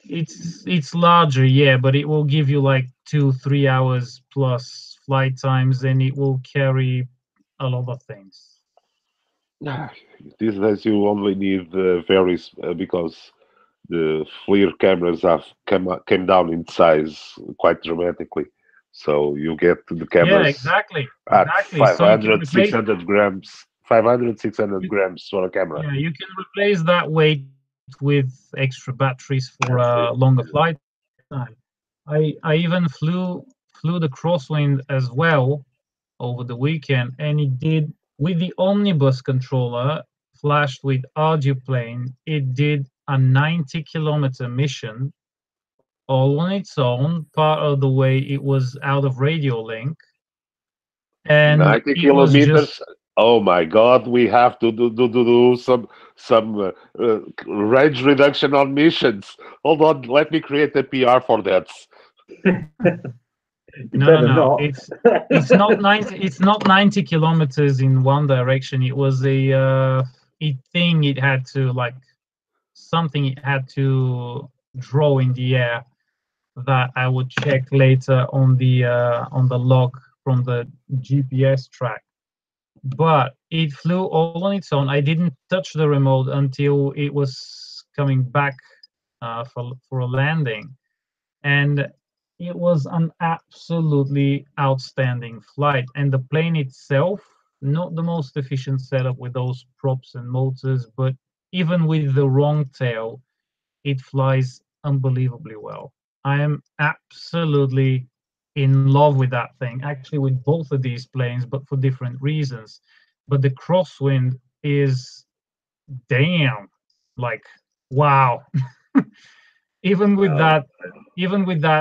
It's larger, yeah, but it will give you like 2-3 hours plus flight times, and it will carry a lot of things. These days you only need because the FLIR cameras have came down in size quite dramatically. So you get the cameras exactly. 500, 600 grams, 500, 600 grams for a camera. Yeah, you can replace that weight with extra batteries for a longer flight time. I even flew the crosswind as well over the weekend, and it did, with the omnibus controller flashed with Arduplane, it did a 90 kilometer mission all on its own. Part of the way it was out of radio link, and 90 kilometers. Oh my God! We have to do some range reduction on missions. Hold on, let me create a PR for that. No. It's not 90. It's not 90 kilometers in one direction. It was a it had to, like, something it had to draw in the air that I would check later on the log from the GPS track. But it flew all on its own. I didn't touch the remote until it was coming back for a landing, and it was an absolutely outstanding flight. And the plane itself, not the most efficient setup with those props and motors, but even with the wrong tail, it flies unbelievably well. I am absolutely in love with that thing, actually with both of these planes, but for different reasons. But the crosswind is, damn, like, wow. Even with that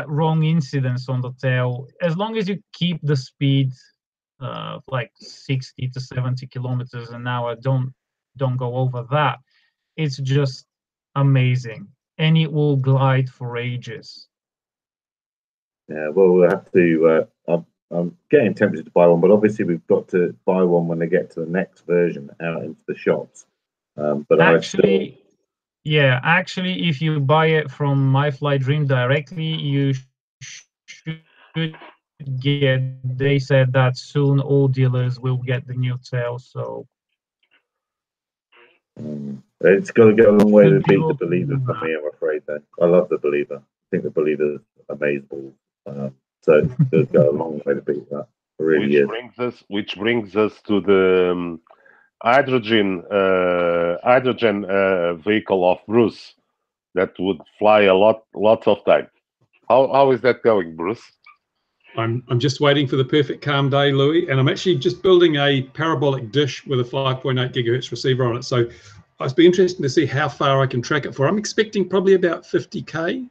wrong incidence on the tail, as long as you keep the speed like 60 to 70 kilometers an hour, don't go over that, it's just amazing, and it will glide for ages. Yeah, well, we'll have to. I'm getting tempted to buy one, but obviously we've got to buy one when they get to the next version out into the shops. But actually, if you buy it from MyFlyDream directly, you should get. They said that soon all dealers will get the new tail, so it's got to go a long way to beat the Believer for me, I'm afraid. Then I love the Believer. I think the Believer is amazing. So it's going to go a long way to beat that. It really which brings us to the hydrogen vehicle of Bruce that would fly lots of time. How is that going, Bruce? I'm just waiting for the perfect calm day, Louis, and I'm actually just building a parabolic dish with a 5.8 gigahertz receiver on it. So it's be interesting to see how far I can track it for. I'm expecting probably about 50K.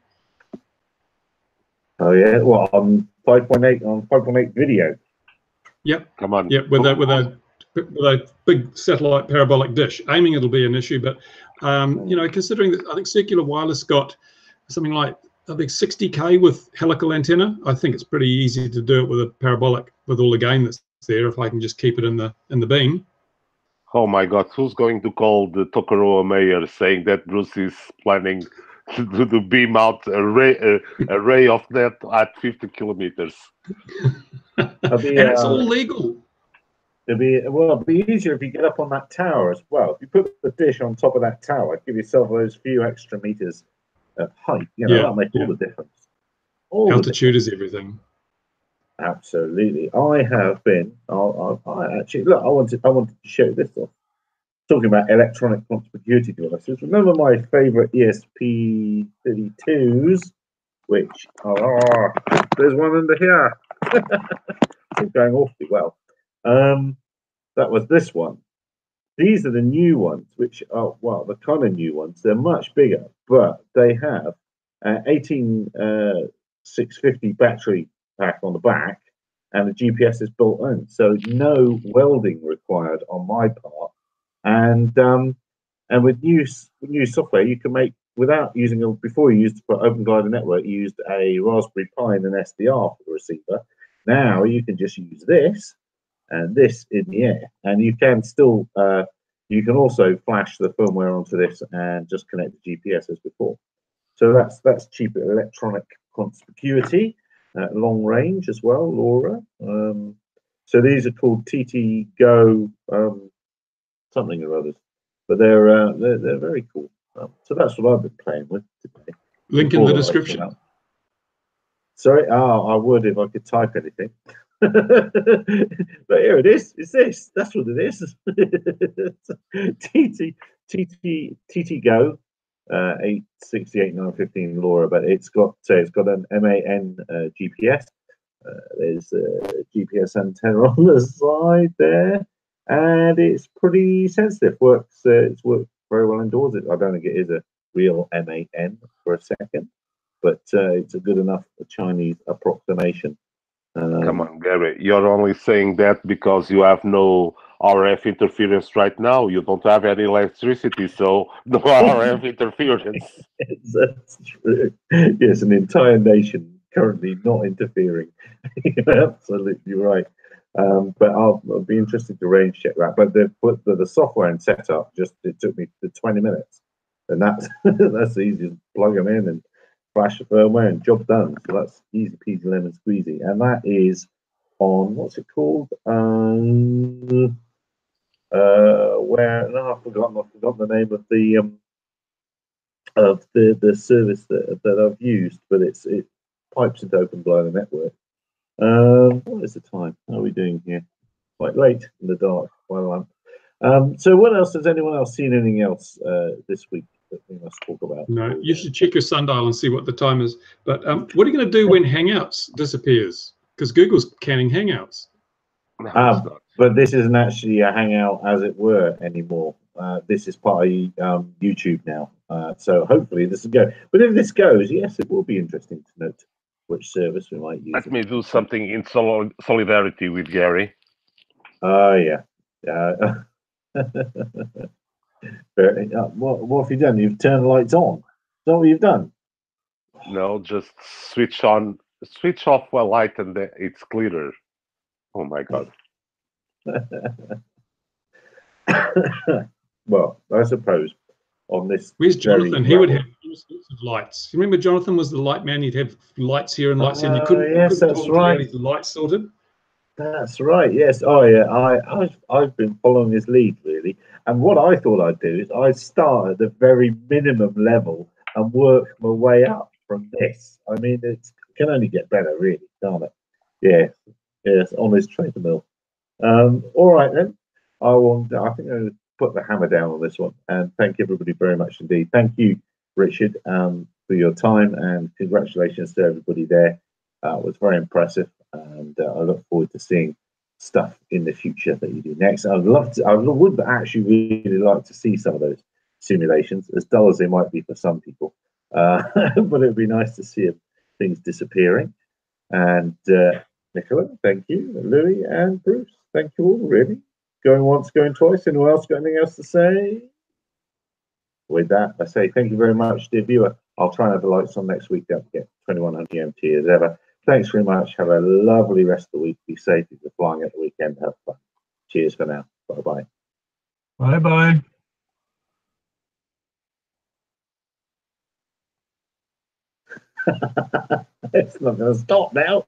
Oh yeah, well, on 5.8 video. Yep. Come on. Yep, with a big satellite parabolic dish. Aiming it'll be an issue, but you know, considering that I think Circular Wireless got something like 60K with helical antenna, I think it's pretty easy to do it with a parabolic with all the gain that's there if I can just keep it in the beam. Oh my God, who's going to call the Tokoroa mayor saying that Bruce is planning to beam out a ray of net at 50 kilometers? And it's all legal. It'll be easier if you get up on that tower as well. If you put the dish on top of that tower, give yourself those few extra meters of height. You know, that'll make all the difference. Altitude is everything. Absolutely. I have been. I actually look. I wanted to show this off. Talking about electronic conspicuity devices. Remember my favorite ESP32s, which there's one under here. It's going awfully well. That was this one. These are the new ones, which are, well, the kind of new ones. They're much bigger, but they have 18650 battery pack on the back, and the GPS is built in, so no welding required on my part. And with new software, you can make without using a. Before you used to put Open Glider Network, you used a Raspberry Pi and an SDR for the receiver. Now you can just use this and this in the air, and you can still you can also flash the firmware onto this and just connect the GPS as before. So that's cheaper electronic conspicuity, long range as well, Laura. So these are called TT Go something or others, but they're very cool. So that's what I've been playing with today. Link in the description. Sorry, I would if I could type anything. But here it is. It's this. That's what it is. TT Go 868915 Laura, but it's got an MAN GPS. There's a GPS antenna on the side there, and it's pretty sensitive. It's worked very well indoors. I don't think it is a real MAN for a second, but it's a good enough Chinese approximation. Come on, Gary. You're only saying that because you have no RF interference right now. You don't have any electricity, so no RF interference. That's true. Yes, an entire nation currently not interfering. You're absolutely right. But I'll be interested to range check that. But the software and setup it took me 20 minutes, and that's easy. Just plug them in and flash the firmware and job done. So that's easy peasy lemon squeezy, and that is on what's it called? I've forgotten the name of the of the service that I've used, but it pipes into OpenBlow the network. What is the time? How are we doing here? Quite late in the dark. Well, so what else? Has anyone else seen anything else this week that we must talk about? No, you should check your sundial and see what the time is. But what are you going to do when Hangouts disappears? Because Google's canning Hangouts. No, it's not. But this isn't actually a Hangout, as it were, anymore. This is part of YouTube now. So hopefully this will go. But if this goes, yes, it will be interesting to note which service we might use. Let me do something in solidarity with Gary. Oh, yeah. What have you done? You've turned the lights on. Is that what you've done? No, just switch off a light and it's clearer. Oh my God. Well, I suppose on this. Where's Jonathan? He would have all sorts of lights. You remember Jonathan was the light man? He'd have lights here and lights here. And you couldn't. Yes, couldn't that's talk right. to his lights sorted. That's right. Yes. Oh, yeah. I've been following his lead really, and what I thought I'd do is I'd start at the very minimum level and work my way up from this. I mean, it can only get better, really, can't it? Yeah. Yes. On his treadmill. All right then. I think I'm going to put the hammer down on this one, and thank everybody very much indeed. Thank you, Richard, for your time, and congratulations to everybody there. It was very impressive, and I look forward to seeing stuff in the future that you do next. I would actually really like to see some of those simulations, as dull as they might be for some people, but it'd be nice to see things disappearing. And Nicola, thank you, Louis and Bruce, thank you all, really. Going once, going twice. Anyone else got anything else to say? With that, I say thank you very much, dear viewer. I'll try and have the lights on next week. Don't forget 2100 GMT as ever. Thanks very much. Have a lovely rest of the week. Be safe if you're flying at the weekend. Have fun. Cheers for now. Bye-bye. Bye-bye. It's not going to stop now.